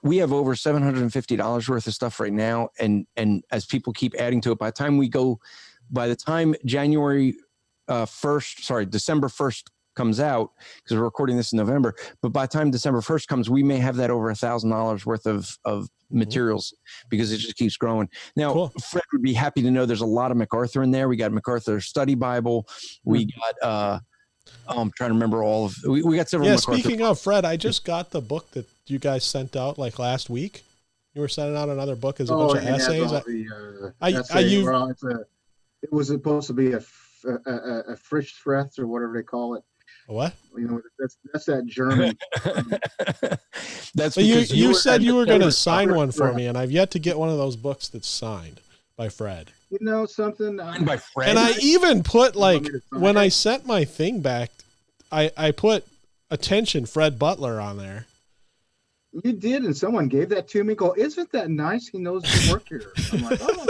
we have over $750 worth of stuff right now, and as people keep adding to it, by the time December 1st comes out, because we're recording this in November, but by the time December 1st comes, we may have that over $1,000 worth of materials because it just keeps growing. Now, cool. Fred would be happy to know there's a lot of Macarthur in there. We got Macarthur Study Bible. We got, I'm trying to remember we got several. Yeah, Macarthur. Speaking of Fred, I just got the book that you guys sent out last week. You were sending out another book as a bunch of essays. It was supposed to be a frisch Freth or whatever they call it. What? That's that German. That's because you said you were going to sign one for me, and I've yet to get one of those books that's signed by Fred. You know something? Signed by Fred. And I even put when I sent my thing back, I put attention Fred Butler on there. You did, and someone gave that to me. Go, isn't that nice? He knows to work here. I'm like, oh.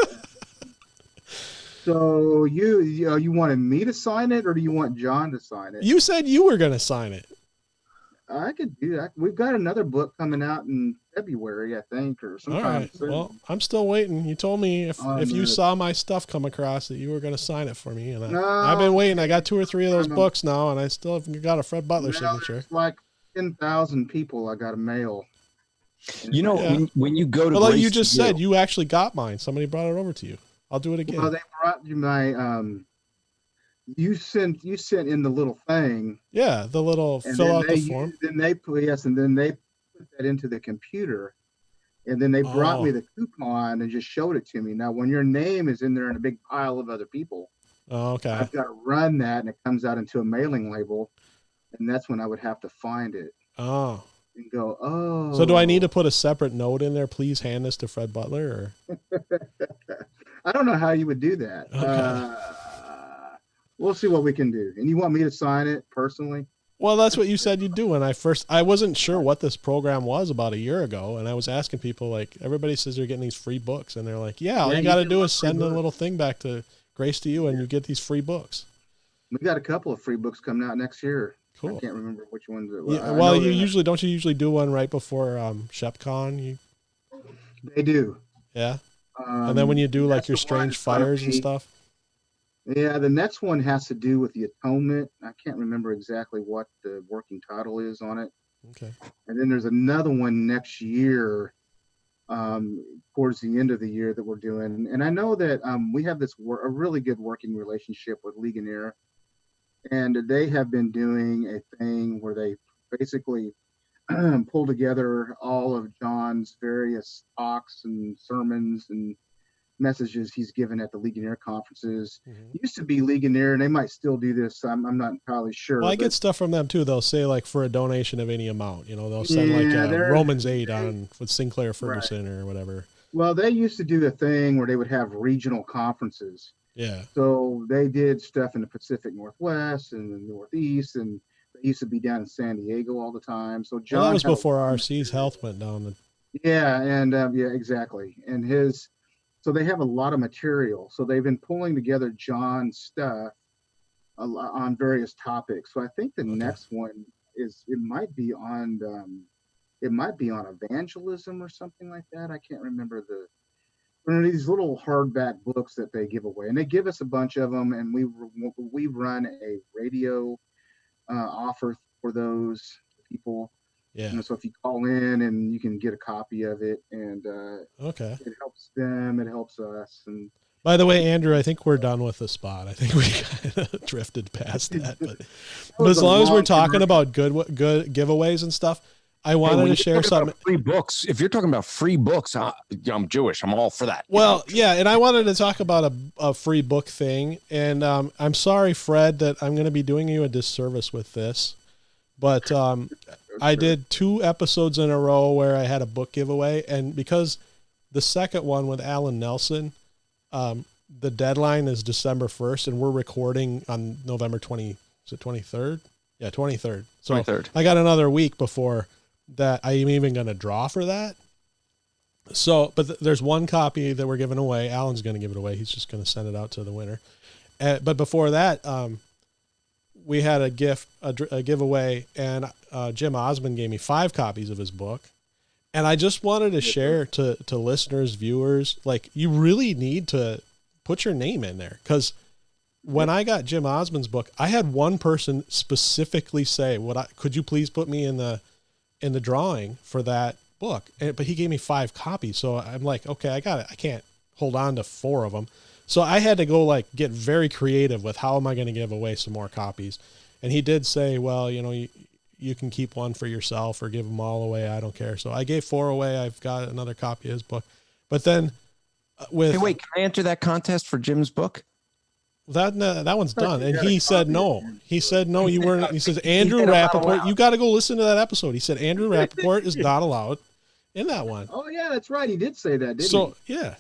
So you wanted me to sign it, or do you want John to sign it? You said you were going to sign it. I could do that. We've got another book coming out in February, I think, or sometime. All right. soon. Well, I'm still waiting. You told me if you saw my stuff come across that you were going to sign it for me, and I've been waiting. I got 2 or 3 of those books now, and I still haven't got a Fred Butler signature. It's like 10,000 people I got to mail. When you go to, like you just said, you actually got mine. Somebody brought it over to you. I'll do it again. Well, they brought you my. You sent in the little thing. Yeah, the little fill out the form. And then they put that into the computer, and then they brought me the coupon and just showed it to me. Now, when your name is in there in a big pile of other people, okay, I've got to run that, and it comes out into a mailing label, and that's when I would have to find it. Oh. And go, oh. So do I need to put a separate note in there? Please hand this to Fred Butler, or? I don't know how you would do that. Okay. We'll see what we can do. And you want me to sign it personally? Well, that's what you said you'd do. When I wasn't sure what this program was about a year ago, and I was asking people, like, everybody says they're getting these free books, and they're like, all you got to do is send a little thing back to Grace to You, and you get these free books. We got a couple of free books coming out next year. Cool. I can't remember which ones it was. Yeah, well, you usually do one right before ShepCon? They do. Yeah. And then when you do like your Strange Fires and stuff. Yeah, the next one has to do with the atonement. I can't remember exactly what the working title is on it. Okay. And then there's another one next year, towards the end of the year, that we're doing. And I know that we have a really good working relationship with Ligonier, and they have been doing a thing where they basically pull together all of John's various talks and sermons and messages he's given at the Ligonier conferences. It used to be Ligonier, and they might still do this. I'm not entirely sure. Well, I get stuff from them too. They'll say like for a donation of any amount, they'll send Romans 8 on with Sinclair Ferguson or whatever. Well, they used to do the thing where they would have regional conferences. Yeah. So they did stuff in the Pacific Northwest and the Northeast, and they used to be down in San Diego all the time. So John, that was before RC's health went down. Yeah, and exactly. And so they have a lot of material. So they've been pulling together John's stuff on various topics. So I think the next one might be on evangelism or something like that. I can't remember these little hardback books that they give away, and they give us a bunch of them. And we run a radio offer for those people. Yeah. So if you call in, and you can get a copy of it, and it helps them, it helps us. And by the way, Andrew, I think we're done with the spot. I think we kind of drifted past that, but as long as we're talking about good giveaways and stuff, I wanted to share something. Free books. If you're talking about free books, I'm Jewish. I'm all for that. Well, yeah, and I wanted to talk about a free book thing, and I'm sorry, Fred, that I'm going to be doing you a disservice with this, but I did 2 episodes in a row where I had a book giveaway, and because the second one with Alan Nelson, the deadline is December 1st, and we're recording on November 23rd? Yeah, 23rd. So 23rd. I got another week before that I'm even going to draw for that. So, but there's one copy that we're giving away. Alan's going to give it away. He's just going to send it out to the winner. But before that, we had a giveaway, and Jim Osmond gave me 5 copies of his book. And I just wanted to share to listeners, viewers, like, you really need to put your name in there. Because when I got Jim Osmond's book, I had one person specifically say, could you please put me in the drawing for that book? But he gave me 5 copies. So I'm like, okay, I got it. I can't hold on to 4 of them. So I had to go get very creative with how am I going to give away some more copies. And he did say, well, you can keep one for yourself or give them all away. I don't care. So I gave 4 away. I've got another copy of his book. But then hey, wait, can I enter that contest for Jim's book? That one's done. And he said no. He said no, you weren't. He says, Andrew Rappaport, you got to go listen to that episode. He said Andrew Rappaport is not allowed in that one. Oh, yeah, that's right. He did say that, didn't he? Yeah.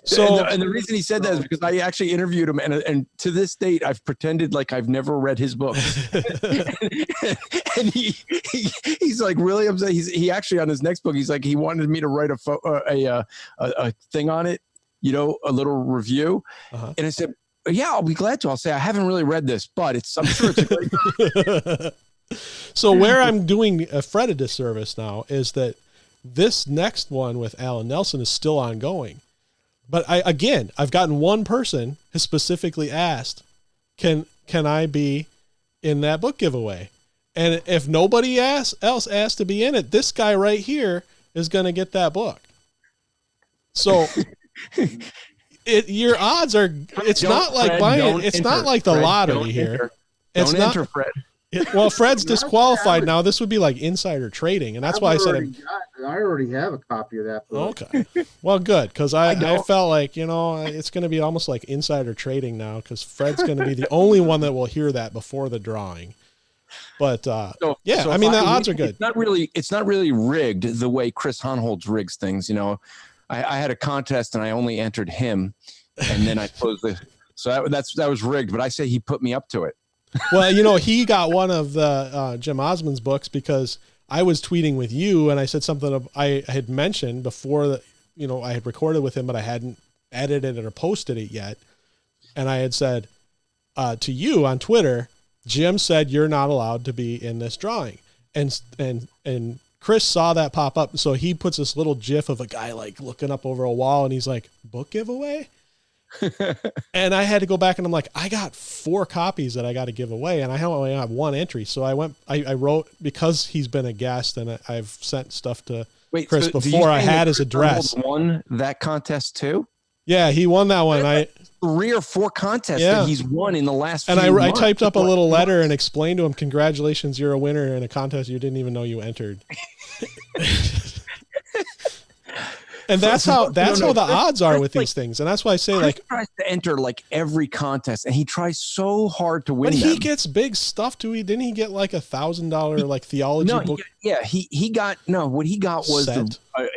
So, and the reason he said that is because I actually interviewed him, and to this date, I've pretended like I've never read his books. And he's like really upset. He actually on his next book, he's like, he wanted me to write a thing on it, a little review. And I said, yeah, I'll be glad to. I'll say I haven't really read this, but I'm sure it's a great book. So where I'm doing Fred a disservice now is that this next one with Alan Nelson is still ongoing. But I've gotten one person who specifically asked, can I be in that book giveaway? And if nobody else asked to be in it, this guy right here is going to get that book. So your odds are, it's not like buying, it's not like the lottery here. Don't enter, Fred. Well, Fred's disqualified now. This would be like insider trading, and that's why I said I already have a copy of that book. Okay, well, good, because I felt like it's going to be almost like insider trading now, because Fred's going to be the only one that will hear that before the drawing. But yeah, So I mean, the odds are good. It's not really rigged the way Chris Honholz rigs things. You know, I had a contest and I only entered him, and then I closed the. So that was rigged. But I say he put me up to it. Well, you know, he got one of the Jim Osmond's books because I was tweeting with you and I said something I had mentioned before that, you know, I had recorded with him, but I hadn't edited it or posted it yet. And I had said to you on Twitter, Jim said you're not allowed to be in this drawing. And Chris saw that pop up. So he puts this little GIF of a guy like looking up over a wall and he's like, book giveaway? And I had to go back and I'm like, I got 4 copies that I got to give away and I only have 1 entry. So I wrote, because he's been a guest and I've sent stuff to Chris before I had his address. Won that contest too? Yeah, he won that one. 3 or 4 contests that he's won in the last few months. And I typed up a little letter and explained to him, congratulations, you're a winner in a contest you didn't even know you entered. And that's how the odds are with these things. And that's why I say, Chris like, tries to enter like every contest and he tries so hard to win. But he gets big stuff too. Didn't he get like $1,000 like theology book? He got what he got was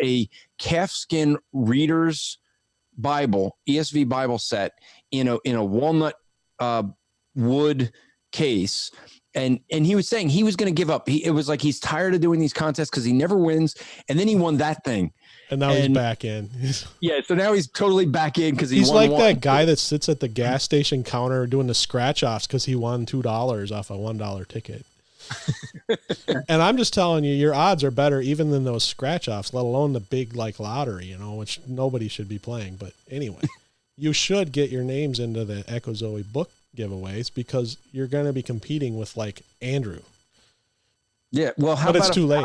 a calfskin reader's Bible, ESV Bible set in a walnut wood case. And he was saying he was going to give up. It was like he's tired of doing these contests because he never wins. And then he won that thing. And now he's back in. Yeah, so now he's totally back in because he's like that guy that sits at the gas station counter doing the scratch offs because he won $2 off a $1 ticket. And I'm just telling you, your odds are better even than those scratch offs, let alone the big like lottery, you know, which nobody should be playing. But anyway, you should get your names into the Echo Zoe book giveaways because you're going to be competing with like Andrew. Yeah, well, but it's too late.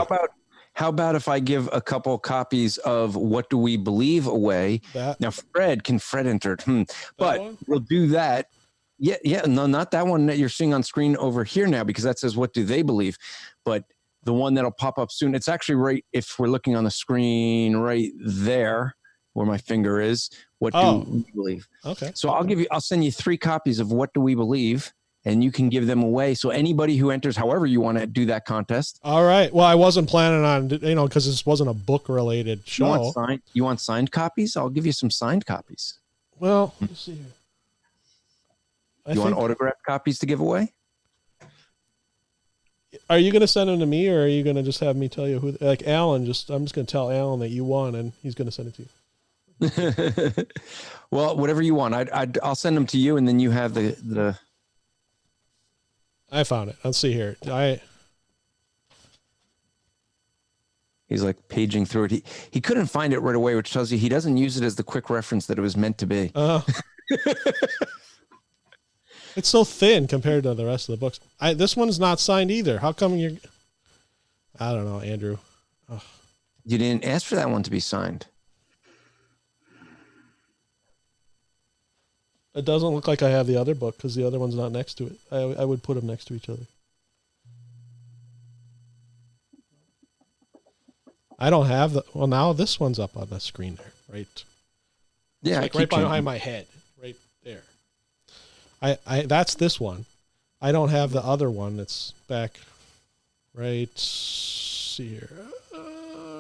How about if I give a couple copies of What Do We Believe away? Now, Fred entered. But we'll do that. Yeah, no, not that one that you're seeing on screen over here now, because that says What Do They Believe? But the one that'll pop up soon, it's actually right, if we're looking on the screen right there where my finger is, What Do We Believe? Okay. So I'll send you 3 copies of What Do We Believe, and you can give them away. So anybody who enters, however you want to do that contest. All right. Well, I wasn't planning on, because this wasn't a book related show. You want signed copies? I'll give you some signed copies. Well, let's see here. You want autographed copies to give away? Are you going to send them to me, or are you going to just have me tell you who? Like Alan, I'm just going to tell Alan that you won, and he's going to send it to you. Well, whatever you want. I'll send them to you, and then you have the. I found it. Let's see here. He's like paging through it. He couldn't find it right away, which tells you he doesn't use it as the quick reference that it was meant to be. It's so thin compared to the rest of the books. This one's not signed either. How come you're... I don't know, Andrew. Ugh. You didn't ask for that one to be signed. It doesn't look like I have the other book because the other one's not next to it. I would put them next to each other. I don't have the... Well, now this one's up on the screen there, right? Yeah, it's like right behind my head, right there. That's this one. I don't have the other one. It's back right here.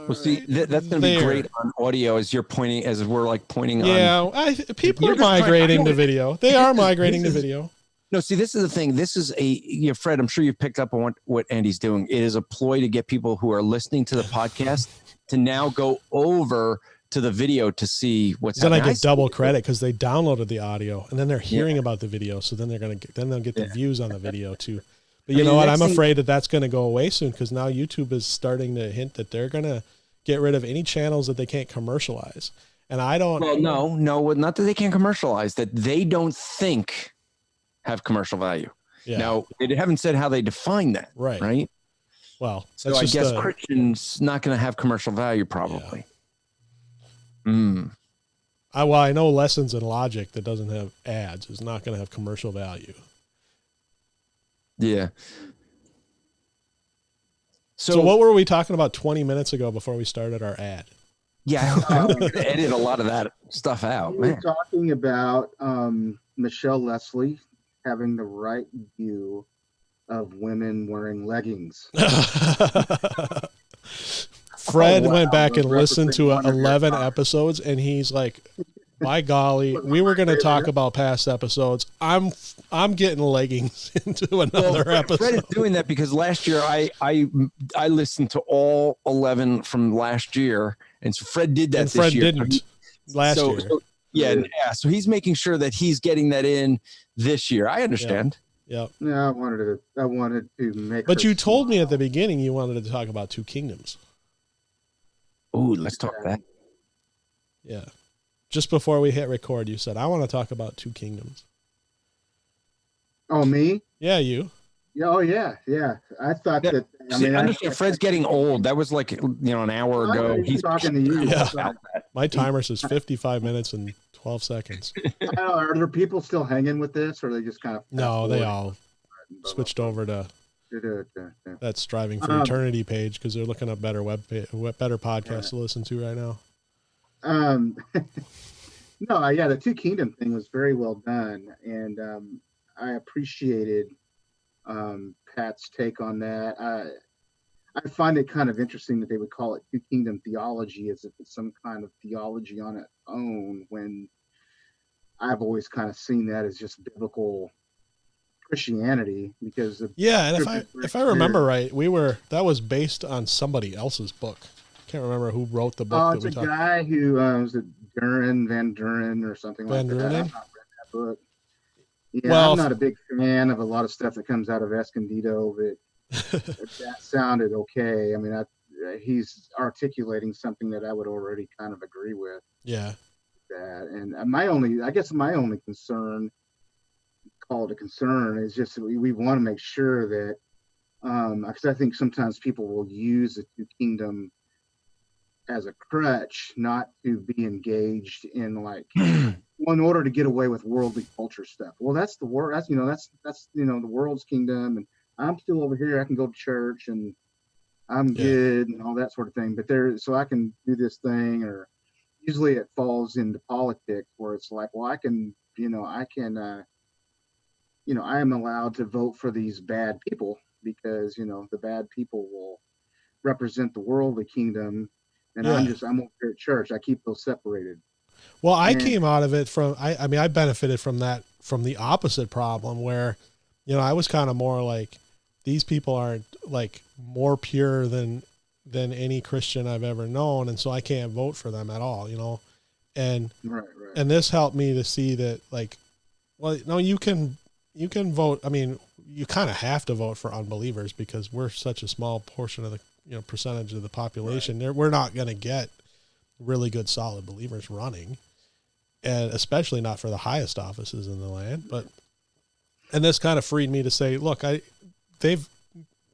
Well, see, that's going to be great on audio as you're pointing, as we're like pointing on. Yeah, people are migrating to video. They are migrating to video. No, see, this is the thing. This is Fred, I'm sure you've picked up on what Andy's doing. It is a ploy to get people who are listening to the podcast to now go over to the video to see what's happening. Then I get double credit because they downloaded the audio and then they're hearing about the video. So then they'll get the views on the video too. But you know what? I'm afraid that's going to go away soon because now YouTube is starting to hint that they're going to get rid of any channels that they can't commercialize. And I don't. Well, no, not that they can't commercialize, that they don't think have commercial value. Yeah. Now, they haven't said how they define that. Right. Well, so I guess Christian's not going to have commercial value probably. Yeah. I know Lessons in Logic that doesn't have ads is not going to have commercial value. Yeah. So what were we talking about 20 minutes ago before we started our ad? Yeah, I would edit a lot of that stuff out. We were talking about Michelle Leslie having the right view of women wearing leggings. Fred wow. went back and listened to Representing one of your 11 thoughts. episodes, and he's like, by golly, Look, we were going to favorite. talk about past episodes. I'm getting leggings into another Fred episode. is doing that because last year I listened to all 11 from last year, and so Fred did that And this Fred year. didn't last year. So he's making sure that he's getting that in this year. I understand. Yeah. Yeah, I wanted to make. But her you told me smile. at the beginning you wanted to talk about Two Kingdoms. Oh, let's talk that. Yeah. Just before we hit record, you said, I want to talk about Two Kingdoms. Oh, me? Yeah, you. Yeah. Oh, yeah. Yeah. I thought Yeah. that. I See, mean, understand Fred's getting old. That was like, an hour ago. He's talking to you. Yeah. About that. My timer says 55 minutes and 12 seconds. I don't know, are there people still hanging with this, or are they just kind of? No, they all switched over to Yeah. that Striving for Eternity page because they're looking up better better podcasts to listen to right now. No, yeah, the Two Kingdom thing was very well done, and I appreciated Pat's take on that. I find it kind of interesting that they would call it Two Kingdom theology as if it's some kind of theology on its own, when I've always kind of seen that as just biblical Christianity, because and if I remember right, that was based on somebody else's book. I can't remember who wrote the book. It's a guy who was it Van Duren or something like that. I've not read that book. Yeah, I'm not a big fan of a lot of stuff that comes out of Escondido, but that sounded okay. I mean, he's articulating something that I would already kind of agree with. Yeah. That, and my only concern, call it a concern, is just that we want to make sure that, because I think sometimes people will use the Two Kingdom as a crutch not to be engaged in in order to get away with worldly culture stuff. Well, that's the world. That's the world's kingdom, and I'm still over here. I can go to church and I'm good and all that sort of thing. But so I can do this thing, or usually it falls into politics where it's like, well, I am allowed to vote for these bad people because the bad people will represent the worldly kingdom, and I'm over here at church. I keep those separated. Well, I came out of it from, I mean, I benefited from that, from the opposite problem where, I was kind of more like, these people aren't more pure than any Christian I've ever known. And so I can't vote for them at all, and, right. And this helped me to see that you can vote. I mean, you kind of have to vote for unbelievers because we're such a small portion of the, percentage of the population. Right. We're not going to get really good, solid believers running, and especially not for the highest offices in the land. And this kind of freed me to say, look,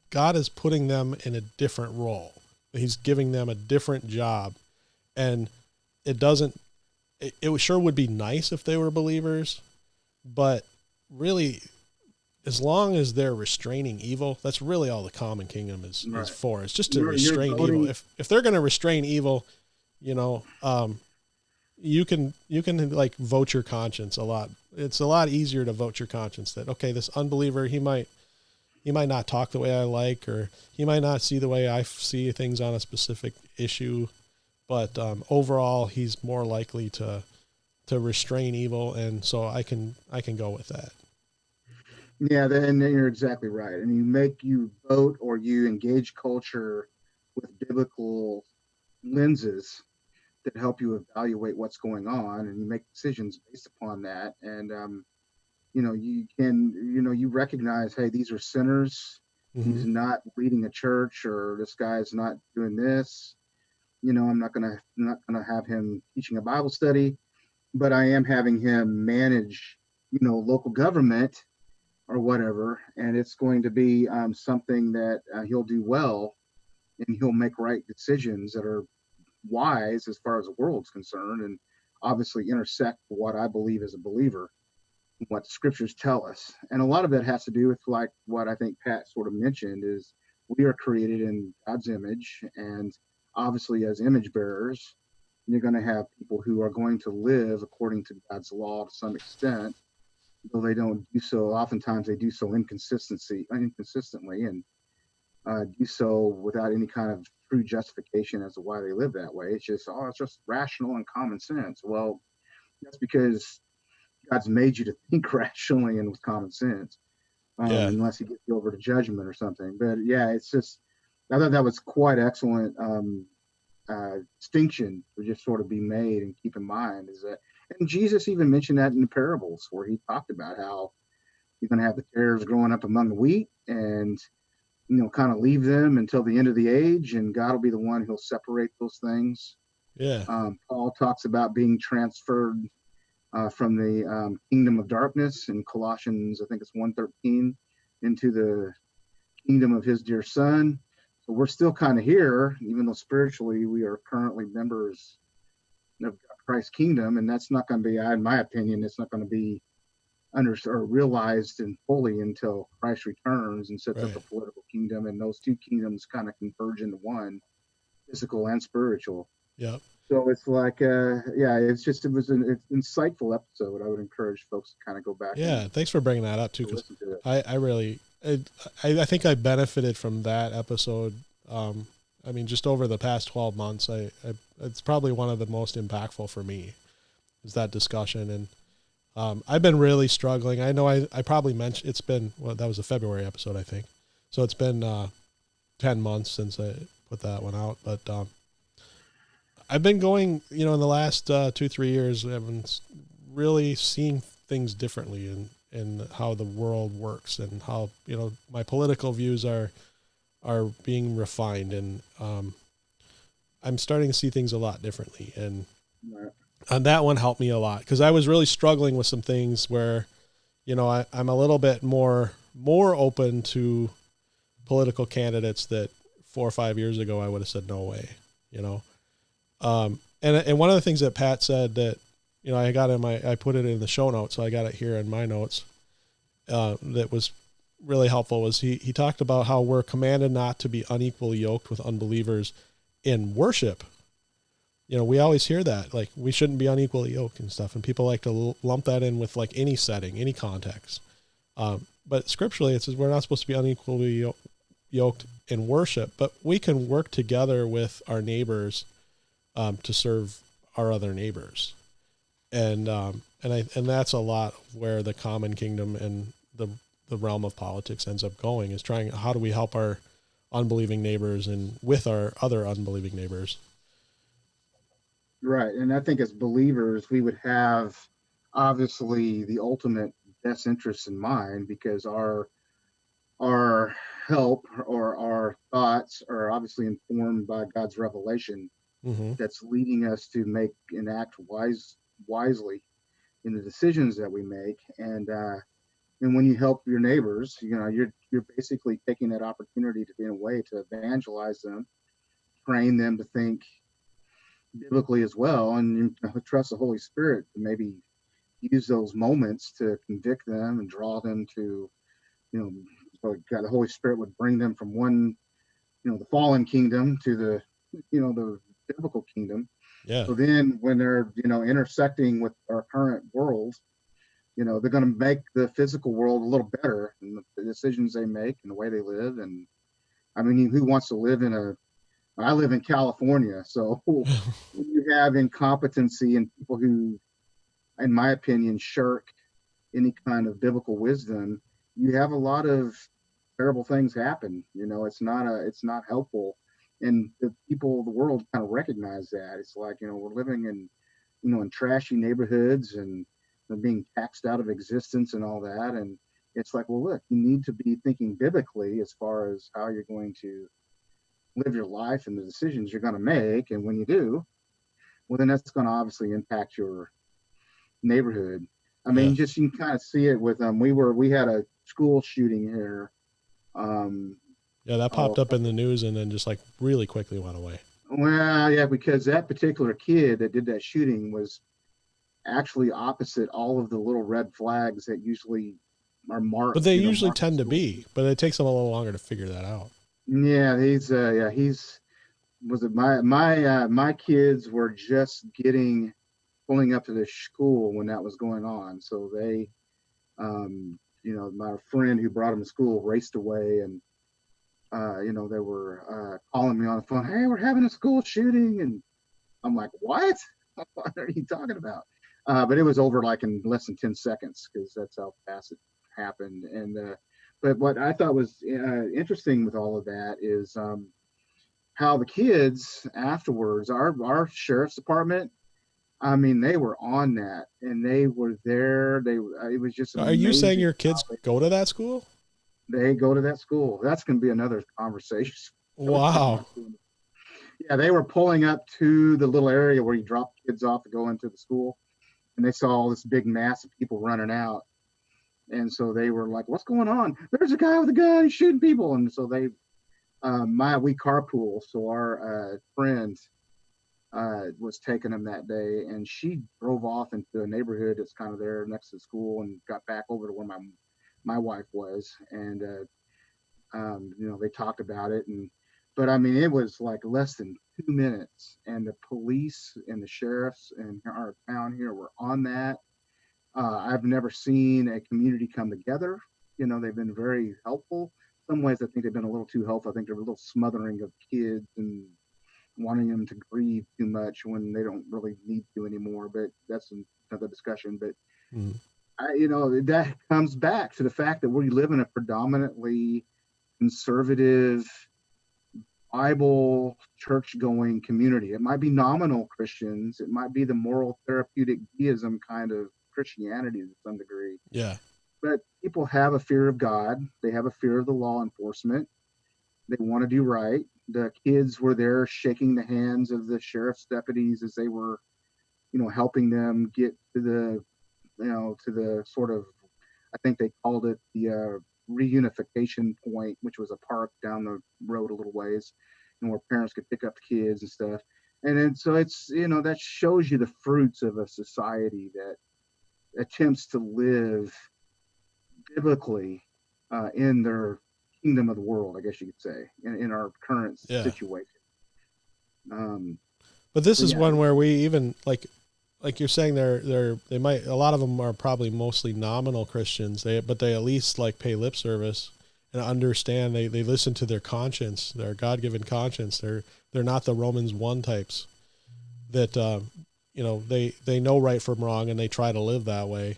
God is putting them in a different role. He's giving them a different job, and it sure would be nice if they were believers, but really, as long as they're restraining evil, that's really all the common kingdom is for. It's just to restrain evil. If they're going to restrain evil, you can vote your conscience a lot. It's a lot easier to vote your conscience that, okay, this unbeliever, he might not talk the way I like, or he might not see the way I see things on a specific issue, but overall he's more likely to restrain evil. And so I can go with that. Yeah, and you're exactly right. And you vote or you engage culture with biblical lenses that help you evaluate what's going on, and you make decisions based upon that. And you recognize, hey, these are sinners. Mm-hmm. He's not leading a church, or this guy's not doing this. I'm not gonna have him teaching a Bible study, but I am having him manage, local government or whatever, and it's going to be something that he'll do well, and he'll make right decisions that are wise as far as the world's concerned, and obviously intersect what I believe as a believer, what the scriptures tell us. And a lot of it has to do with what I think Pat sort of mentioned, is we are created in God's image, and obviously as image bearers, you're going to have people who are going to live according to God's law to some extent. though they don't do so. Oftentimes they do so inconsistently, and do so without any kind of true justification as to why they live that way. It's just rational and common sense. Well, that's because God's made you to think rationally and with common sense, Yeah. unless He gets you over to judgment or something. But yeah, it's just, I thought that was quite excellent distinction to just sort of be made and keep in mind is that, and Jesus even mentioned that in the parables where He talked about how you're going to have the tares growing up among the wheat, and kind of leave them until the end of the age, and God will be the one who'll separate those things. Yeah. Paul talks about being transferred from the kingdom of darkness in Colossians, I think it's 1:13, into the kingdom of His dear Son. So we're still kind of here, even though spiritually we are currently members of Christ's kingdom, and that's not going to be, in my opinion, it's not going to be realized and fully until Christ returns and sets up a political kingdom, and those two kingdoms kind of converge into one, physical and spiritual. Yeah. So it's like, it was an insightful episode. I would encourage folks to kind of go back. Yeah, thanks for bringing that up too, because I think I benefited from that episode. I mean, just over the past 12 months, it's probably one of the most impactful for me is that discussion. And I've been really struggling. I know I probably mentioned, it's been, that was a February episode, I think. So it's been 10 months since I put that one out. But I've been going, in the last 2-3 years, I've been really seeing things differently in how the world works and how, my political views are being refined, and I'm starting to see things a lot differently. And that one helped me a lot because I was really struggling with some things where, I'm a little bit more open to political candidates that 4 or 5 years ago I would have said no way, and one of the things that Pat said that, I got I put it in the show notes, so I got it here in my notes, that was really helpful was he talked about how we're commanded not to be unequally yoked with unbelievers in worship. We always hear that, like, we shouldn't be unequally yoked and stuff, and people like to lump that in with like any setting, any context. But scripturally it says we're not supposed to be unequally yoked in worship, but we can work together with our neighbors to serve our other neighbors. And that's a lot where the common kingdom and the realm of politics ends up going, is trying, how do we help our unbelieving neighbors and with our other unbelieving neighbors? Right. And I think as believers, we would have obviously the ultimate best interests in mind, because our help or our thoughts are obviously informed by God's revelation that's leading us to make and act wisely in the decisions that we make. And when you help your neighbors, you're basically taking that opportunity to be in a way to evangelize them, train them to think biblically as well, and you trust the Holy Spirit to maybe use those moments to convict them and draw them to, so God, the Holy Spirit would bring them from one, the fallen kingdom to the biblical kingdom. Yeah. So then when they're, intersecting with our current world, they're going to make the physical world a little better in the decisions they make and the way they live. And I mean, who wants to live I live in California, so you have incompetency and people who, in my opinion, shirk any kind of biblical wisdom. You have a lot of terrible things happen. It's not helpful. And the people of the world kind of recognize that. It's like, we're living in, in trashy neighborhoods, and they're being taxed out of existence and all that. And it's like, well, look, you need to be thinking biblically as far as how you're going to live your life and the decisions you're going to make. And when you do, well, then that's going to obviously impact your neighborhood. I mean, just, you can kind of see it with we had a school shooting here. That popped up in the news and then just like really quickly went away. Well, yeah, because that particular kid that did that shooting was actually opposite all of the little red flags that usually are marked. But they usually tend to be, but it takes them a little longer to figure that out. Yeah, my kids were just pulling up to this school when that was going on. So they My friend who brought him to school raced away, and they were calling me on the phone. Hey, we're having a school shooting, and I'm like, what? What are you talking about? But it was over like in less than 10 seconds because that's how fast it happened. And but what I thought was interesting with all of that is how the kids afterwards, our sheriff's department, I mean, they were on that and they were there. It was just Are you saying amazing your kids go to that school? they go to that school. That's going to be another conversation. Wow. Yeah, they were pulling up to the little area where you drop kids off to go into the school, and they saw all this big mass of people running out. And so they were like, "What's going on? There's a guy with a gun, he's shooting people." And so we carpool. So our friend was taking them that day, and she drove off into a neighborhood that's kind of there next to the school, and got back over to where my wife was, and they talked about it, but I mean, it was like less than 2 minutes, and the police and the sheriffs in our town here were on that. I've never seen a community come together. They've been very helpful. Some ways, I think they've been a little too helpful. I think they're a little smothering of kids and wanting them to grieve too much when they don't really need to anymore. But that's another discussion. But that comes back to the fact that we live in a predominantly conservative, Bible church-going community. It might be nominal Christians. It might be the moral therapeutic deism kind of Christianity to some degree. Yeah. But people have a fear of God. They have a fear of the law enforcement. They want to do right. The kids were there shaking the hands of the sheriff's deputies as they were, helping them get to the sort of, I think they called it the reunification point, which was a park down the road a little ways, where parents could pick up the kids and stuff. And then so it's, that shows you the fruits of a society that attempts to live biblically in their kingdom of the world, I guess you could say, in our current situation. But this is one where we even like you're saying, they might, a lot of them are probably mostly nominal Christians, but they at least like pay lip service and understand. They listen to their conscience, their God-given conscience. They're not the Romans 1 types that they know right from wrong and they try to live that way.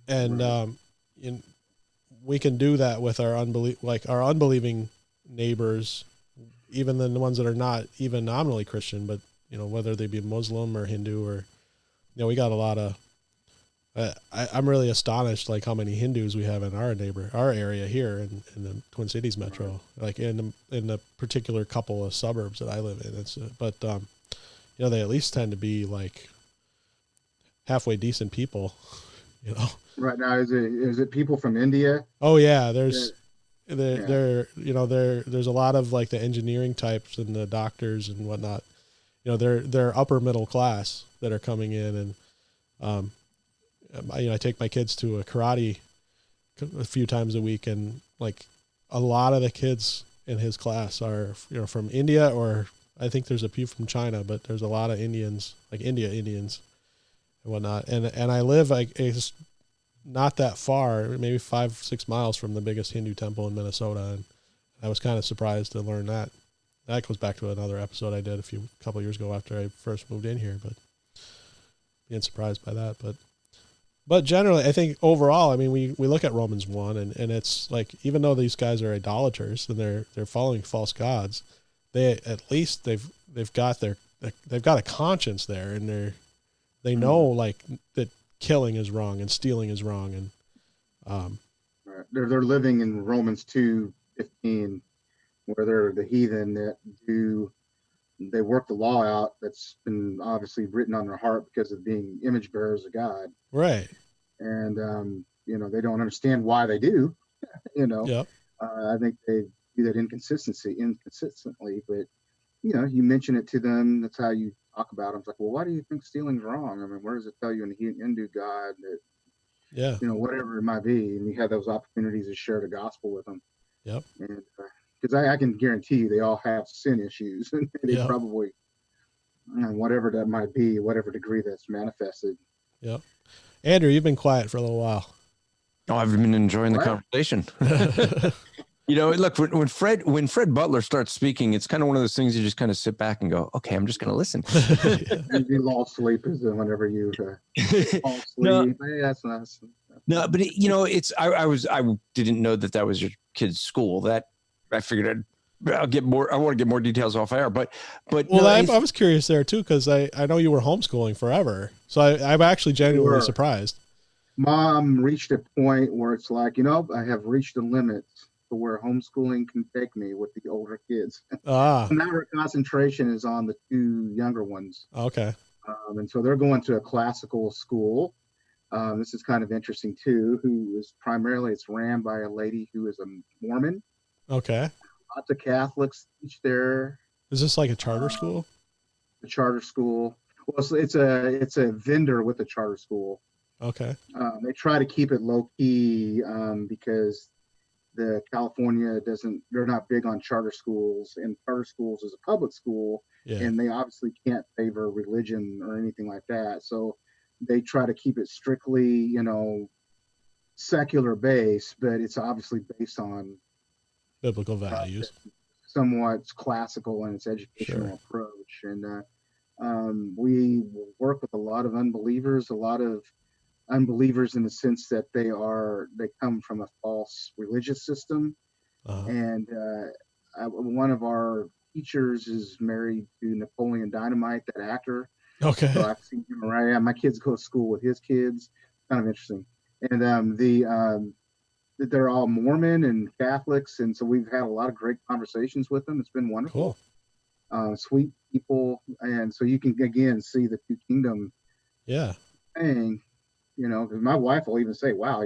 And we can do that with our unbelieving neighbors, even the ones that are not even nominally Christian, but whether they be Muslim or Hindu or, we got a lot of, I'm really astonished, like how many Hindus we have in our area here in the Twin Cities metro, like in the particular couple of suburbs that I live in. They at least tend to be like halfway decent people, Right now, is it people from India? Oh yeah, there's a lot of like the engineering types and the doctors and whatnot. They're upper middle class that are coming in, and I take my kids to a karate a few times a week, and like a lot of the kids in his class are from India, or I think there's a few from China, but there's a lot of Indians, like Indians and whatnot. And I live it's not that far, maybe 5-6 miles from the biggest Hindu temple in Minnesota, and I was kind of surprised to learn that. That goes back to another episode I did a couple years ago after I first moved in here, but being surprised by that. But generally, I think overall, I mean, we look at Romans 1, and it's like, even though these guys are idolaters and they're following false gods, they at least they've got a conscience there, and they know like that killing is wrong and stealing is wrong, and they're living in Romans 2:15, where they're the heathen that they work the law out that's been obviously written on their heart because of being image bearers of God. Right. And they don't understand why they do. Yep. I think they do that inconsistently, but you mention it to them, that's how you talk about them. It's like, well, why do you think stealing's wrong? I mean, where does it tell you in the Hindu God that whatever it might be, and you have those opportunities to share the gospel with them. Yep. And because I can guarantee you they all have sin issues, and they probably, whatever that might be, whatever degree that's manifested. Yep. Andrew, you've been quiet for a little while. Oh, I've been enjoying the conversation. You know, look, when Fred Butler starts speaking, it's kind of one of those things you just kind of sit back and go, okay, I'm just going to listen. You fall asleep whenever you fall asleep. No. Hey, that's nice. No, but you know, I didn't know that was your kid's school. That I figured I'll get more. I want to get more details off air, but well, no, I was curious there too, because I know you were homeschooling forever, so I'm actually genuinely surprised. Mom reached a point where it's like, I have reached a limit to where homeschooling can take me with the older kids. Now her concentration is on the two younger ones. Okay. And so they're going to a classical school. This is kind of interesting too, it's ran by a lady who is a Mormon. Okay. Lots of Catholics teach there. Is this like a charter school? A charter school. Well, it's a vendor with a charter school. Okay. They try to keep it low key because the California they're not big on charter schools, and charter schools is a public school, and they obviously can't favor religion or anything like that. So they try to keep it strictly, secular based, but it's obviously based on biblical values, somewhat classical in its educational approach. And we work with a lot of unbelievers in the sense that they come from a false religious system. And one of our teachers is married to Napoleon Dynamite, that actor. Okay. So I've seen him around. Yeah, my kids go to school with his kids. Kind of interesting. And they're all Mormon and Catholics, and so we've had a lot of great conversations with them. It's been wonderful. Cool. Sweet people, and so you can again see the two kingdom thing. Because my wife will even say, "Wow,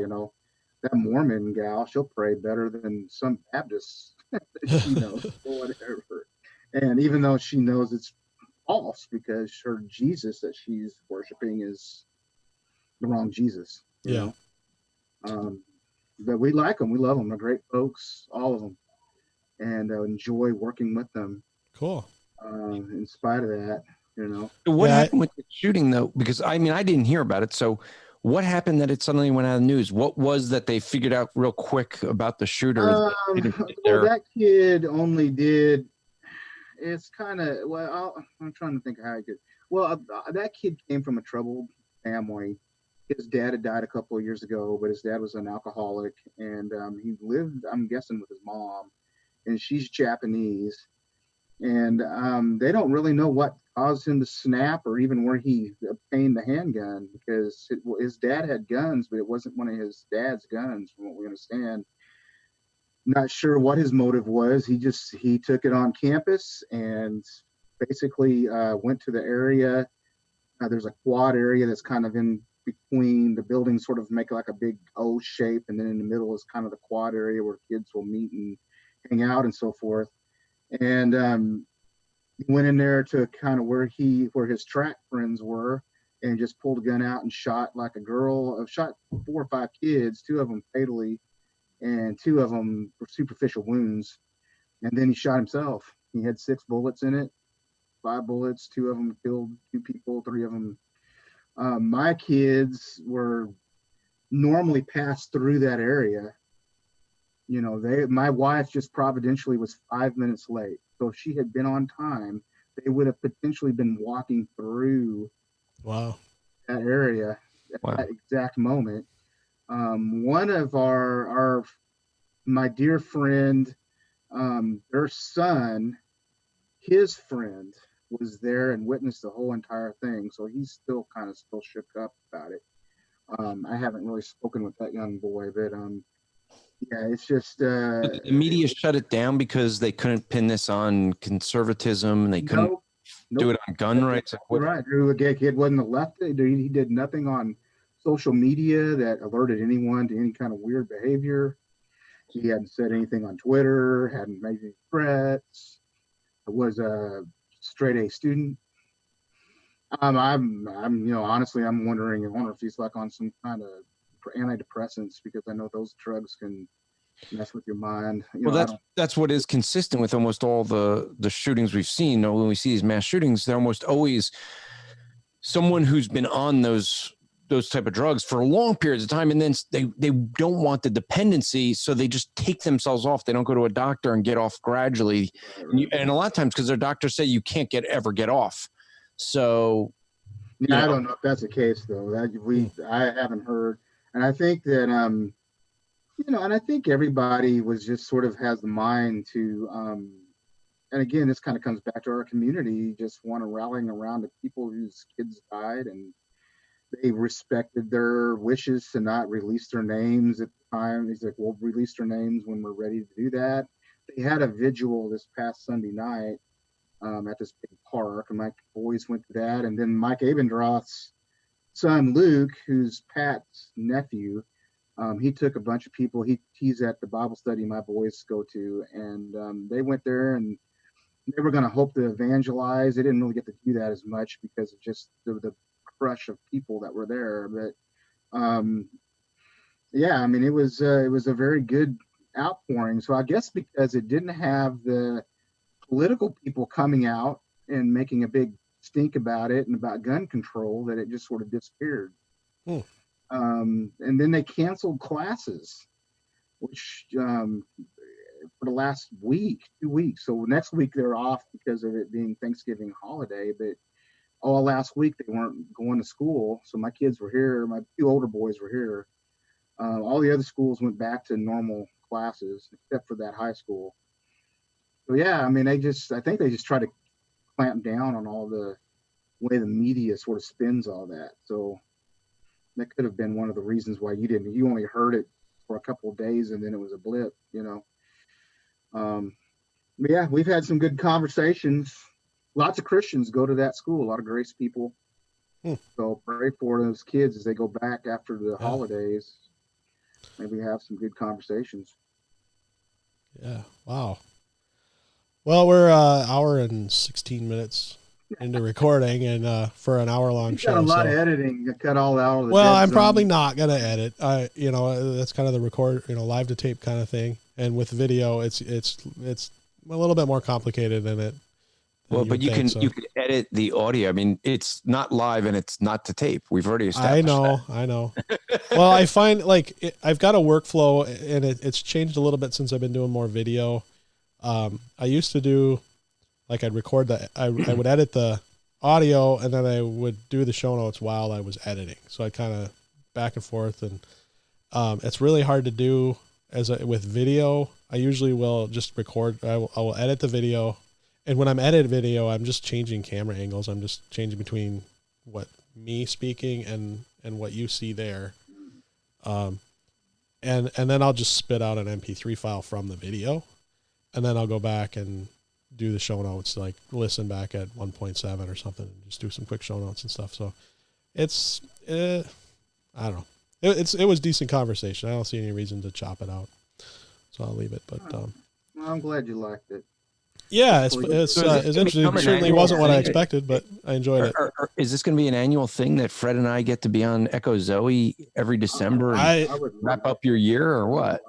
that Mormon gal, she'll pray better than some Baptists that she knows, or whatever." And even though she knows it's false, because her Jesus that she's worshiping is the wrong Jesus. You know? But we like them. We love them. They're great folks, all of them, and enjoy working with them. Cool. In spite of that, What happened with the shooting, though? Because I didn't hear about it. So what happened that it suddenly went out of the news? What was that they figured out real quick about the shooter? Well, that kid only did. It's kind of, I'm trying to think of how I could. Well, that kid came from a troubled family. His dad had died a couple of years ago, but his dad was an alcoholic, and he lived, I'm guessing, with his mom, and she's Japanese. And they don't really know what caused him to snap or even where he obtained the handgun, because his dad had guns, but it wasn't one of his dad's guns, from what we understand. Not sure what his motive was. He took it on campus and basically went to the area. There's a quad area that's kind of in between the buildings, sort of make like a big O shape, and then in the middle is kind of the quad area where kids will meet and hang out and so forth. And he went in there to kind of where his track friends were, and just pulled a gun out and shot like a girl. Shot 4 or 5 kids, 2 of them fatally, and 2 of them were superficial wounds. And then he shot himself. He had 6 bullets in it, 5 bullets. 2 of them killed 2 people, 3 of them. My kids were normally passed through that area. My wife just providentially was 5 minutes late. So if she had been on time, they would have potentially been walking through that area at that exact moment. One of my dear friend, their son, his friend was there and witnessed the whole entire thing. So he's still shook up about it. I haven't really spoken with that young boy, but it's just the media shut it down because they couldn't pin this on conservatism, and they couldn't do it on gun rights. Right, Drew, the kid wasn't elected. He did nothing on social media that alerted anyone to any kind of weird behavior. He hadn't said anything on Twitter, hadn't made any threats. It was a straight A student. Honestly, I'm wondering if he's like on some kind of antidepressants, because I know those drugs can mess with your mind. That's what is consistent with almost all the shootings we've seen. When we see these mass shootings, they're almost always someone who's been on those those type of drugs for long periods of time, and then they don't want the dependency, so they just take themselves off. They don't go to a doctor and get off gradually, and a lot of times because their doctors say you can't ever get off. So, yeah, I don't know if that's the case though. I haven't heard, and I think that and I think everybody was just sort of has the mind to, and again, this kind of comes back to our community, just want to rallying around the people whose kids died, and they respected their wishes to not release their names at the time. He's like, we'll release their names when we're ready to do that. They had a vigil this past Sunday night at this big park, and my boys went to that. And then Mike Abendroth's son, Luke, who's Pat's nephew, he took a bunch of people. He's at the Bible study my boys go to, and they went there, and they were going to hope to evangelize. They didn't really get to do that as much because of just the crush of people that were there. But yeah, I mean, it was a very good outpouring. So I guess because it didn't have the political people coming out and making a big stink about it and about gun control, that it just sort of disappeared. And then they canceled classes, which for the last 2 weeks. So next week they're off because of it being Thanksgiving holiday, but all last week they weren't going to school. So my kids were here. My 2 older boys were here. All the other schools went back to normal classes except for that high school. So yeah, I mean, I think they just try to clamp down on all the way the media sort of spins all that. So that could have been one of the reasons why you only heard it for a couple of days and then it was a blip, But yeah, we've had some good conversations. Lots of Christians go to that school, a lot of Grace people. So pray for those kids as they go back after the holidays. Maybe have some good conversations. Yeah. Wow. Well, we're hour and 16 minutes into recording, and for an hour-long show. Got a lot of editing to cut all out. Of the well, I'm zone. probably not gonna edit. That's kind of the live to tape kind of thing. And with video, it's a little bit more complicated than it. Well, but you can edit the audio. I mean, it's not live and it's not to tape. We've already established that. I know. Well, I find I've got a workflow, and it's changed a little bit since I've been doing more video. I used to do, I'd record I would edit the audio, and then I would do the show notes while I was editing. So I kind of back and forth, and it's really hard to do with video. I usually will just record. I will edit the video. And when I'm editing video, I'm just changing camera angles. I'm just changing between what me speaking and what you see there. And then I'll just spit out an MP3 file from the video, and then I'll go back and do the show notes, listen back at 1.7 or something, and just do some quick show notes and stuff. So it's, I don't know. It was decent conversation. I don't see any reason to chop it out. So I'll leave it, but, well, I'm glad you liked it. Yeah, it's interesting. It certainly wasn't what I expected, but I enjoyed it. Is this going to be an annual thing that Fred and I get to be on Echo Zoe every December and wrap up your year, or what?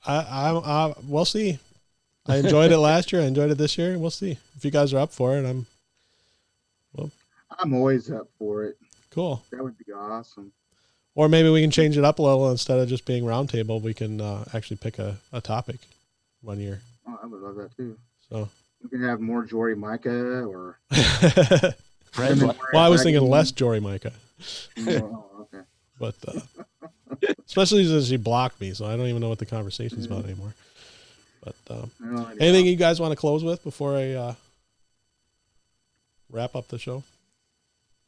We'll see. I enjoyed it last year. I enjoyed it this year. We'll see if you guys are up for it. I'm always up for it. Cool. That would be awesome. Or maybe we can change it up a little. Instead of just being roundtable, we can actually pick a topic one year. Oh, I would love that too. So we can have more Jory Micah or. Well, I was thinking less Jory Micah. Oh, okay. But especially since she blocked me, so I don't even know what the conversation's about anymore. But anything you guys want to close with before I wrap up the show?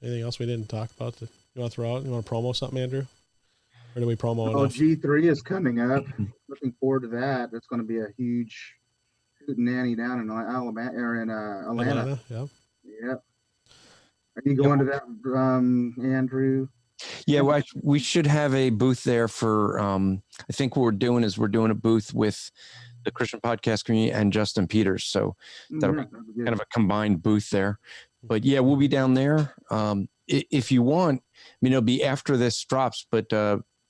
Anything else we didn't talk about that you want to throw out? You want to promo something, Andrew? Or do we promo enough? G3 is coming up. Looking forward to that. It's going to be a huge hootenanny down in Alabama or in Atlanta. Yeah. Yep. Are you going to that, Andrew? Yeah, well, we should have a booth there for. I think what we're doing is we're doing a booth with the Christian podcast community and Justin Peters. So that'll be kind of a combined booth there. But yeah, we'll be down there. If you want, I mean, it'll be after this drops, but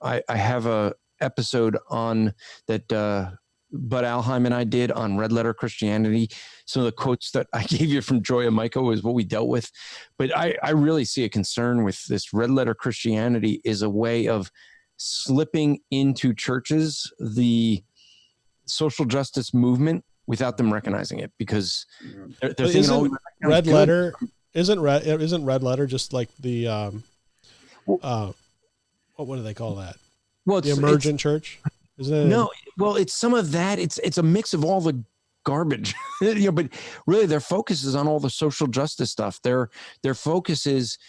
I have a episode on that Bud Alheim and I did on Red Letter Christianity. Some of the quotes that I gave you from Joy and Micah is what we dealt with. But I really see a concern with this Red Letter Christianity is a way of slipping into churches the social justice movement without them recognizing it, because they're thinking, isn't Red Letter isn't Red Letter just like the what do they call that? Well, the emergent church, isn't it? No, well, it's some of that. It's a mix of all the garbage, but really their focus is on all the social justice stuff. Their focus is.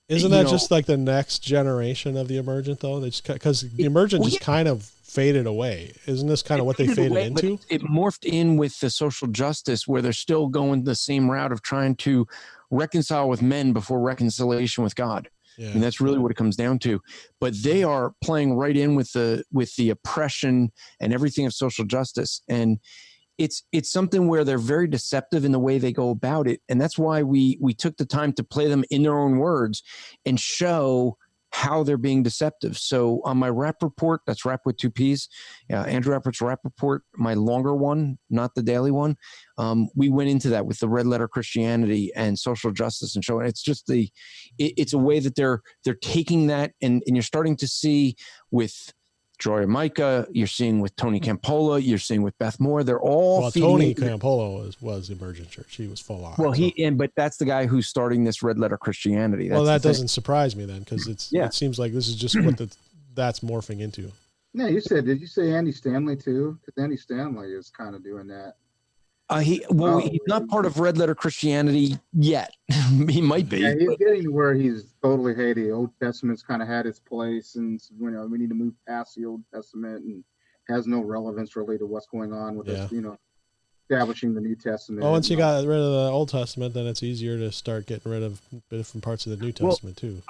Isn't that just like the next generation of the emergent though? They just, because the emergent just kind of faded away. Isn't this kind of what they faded into? It morphed in with the social justice, where they're still going the same route of trying to reconcile with men before reconciliation with God. Yeah. And that's really what it comes down to. But they are playing right in with the oppression and everything of social justice. And it's something where they're very deceptive in the way they go about it. And that's why we took the time to play them in their own words and show how they're being deceptive. So on my rap report, that's rap with two P's, Andrew Rappaport's rap report, my longer one, not the daily one, we went into that with the Red Letter Christianity and social justice and showing it's just it's a way that they're taking that, and you're starting to see with Joy and Micah, you're seeing with Tony Campola, you're seeing with Beth Moore. They're all Tony Campola was Emergent Church. He was full on. Well, but that's the guy who's starting this Red Letter Christianity. That doesn't surprise me then, because it seems like this is just what that's morphing into. Yeah, did you say Andy Stanley too? Because Andy Stanley is kind of doing that. He's not part of Red Letter Christianity yet. He might be. Yeah, he's getting to where he's totally, hey, the Old Testament's kind of had its place, and we need to move past the Old Testament, and has no relevance really to what's going on with us, establishing the New Testament. Well, once you got rid of the Old Testament, then it's easier to start getting rid of different parts of the New Testament too.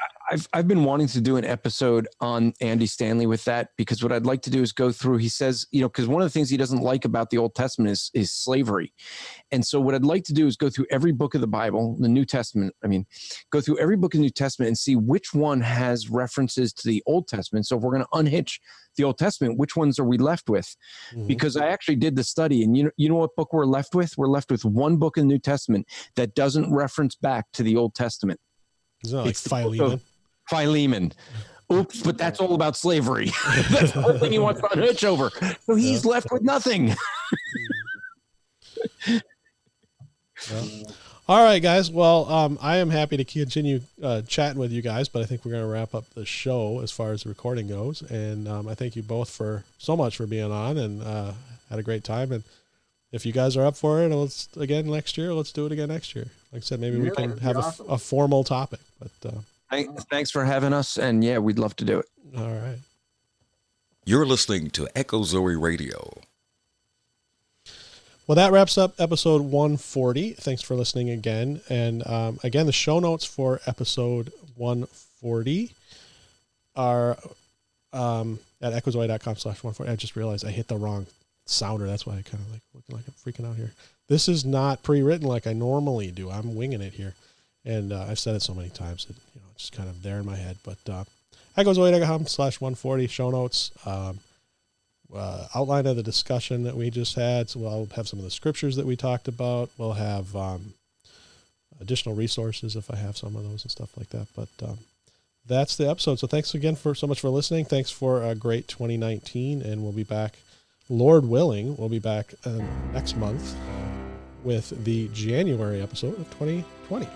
I've been wanting to do an episode on Andy Stanley with that, because what I'd like to do is go through, he says, because one of the things he doesn't like about the Old Testament is slavery. And so what I'd like to do is go through every book of the Bible, the New Testament, go through every book of the New Testament and see which one has references to the Old Testament. So if we're going to unhitch the Old Testament, which ones are we left with? Mm-hmm. Because I actually did the study, and you know what book we're left with? We're left with one book in the New Testament that doesn't reference back to the Old Testament. Isn't that like Philemon? Philemon. Oops, but that's all about slavery. That's the whole thing he wants to unhitch over. So he's left with nothing. All right, guys. Well, I am happy to continue chatting with you guys, but I think we're going to wrap up the show as far as the recording goes. And I thank you both so much for being on, and had a great time. And if you guys are up for it, let's do it again next year. Like I said, maybe we can have a formal topic. But thanks for having us, and we'd love to do it. All right. You're listening to Echo Zoe Radio. Well, that wraps up episode 140. Thanks for listening again. And again, the show notes for episode 140 are at echozoe.com/140. I just realized I hit the wrong sounder. That's why I kind of looking like I'm freaking out here. This is not pre-written like I normally do. I'm winging it here. And I've said it so many times that it's just kind of there in my head. But echozoe.com/140 show notes. Outline of the discussion that we just had. So we'll have some of the scriptures that we talked about. We'll have additional resources if I have some of those and stuff like that. But that's the episode. So thanks again so much for listening. Thanks for a great 2019. And we'll be back, Lord willing, we'll be back next month with the January episode of 2020.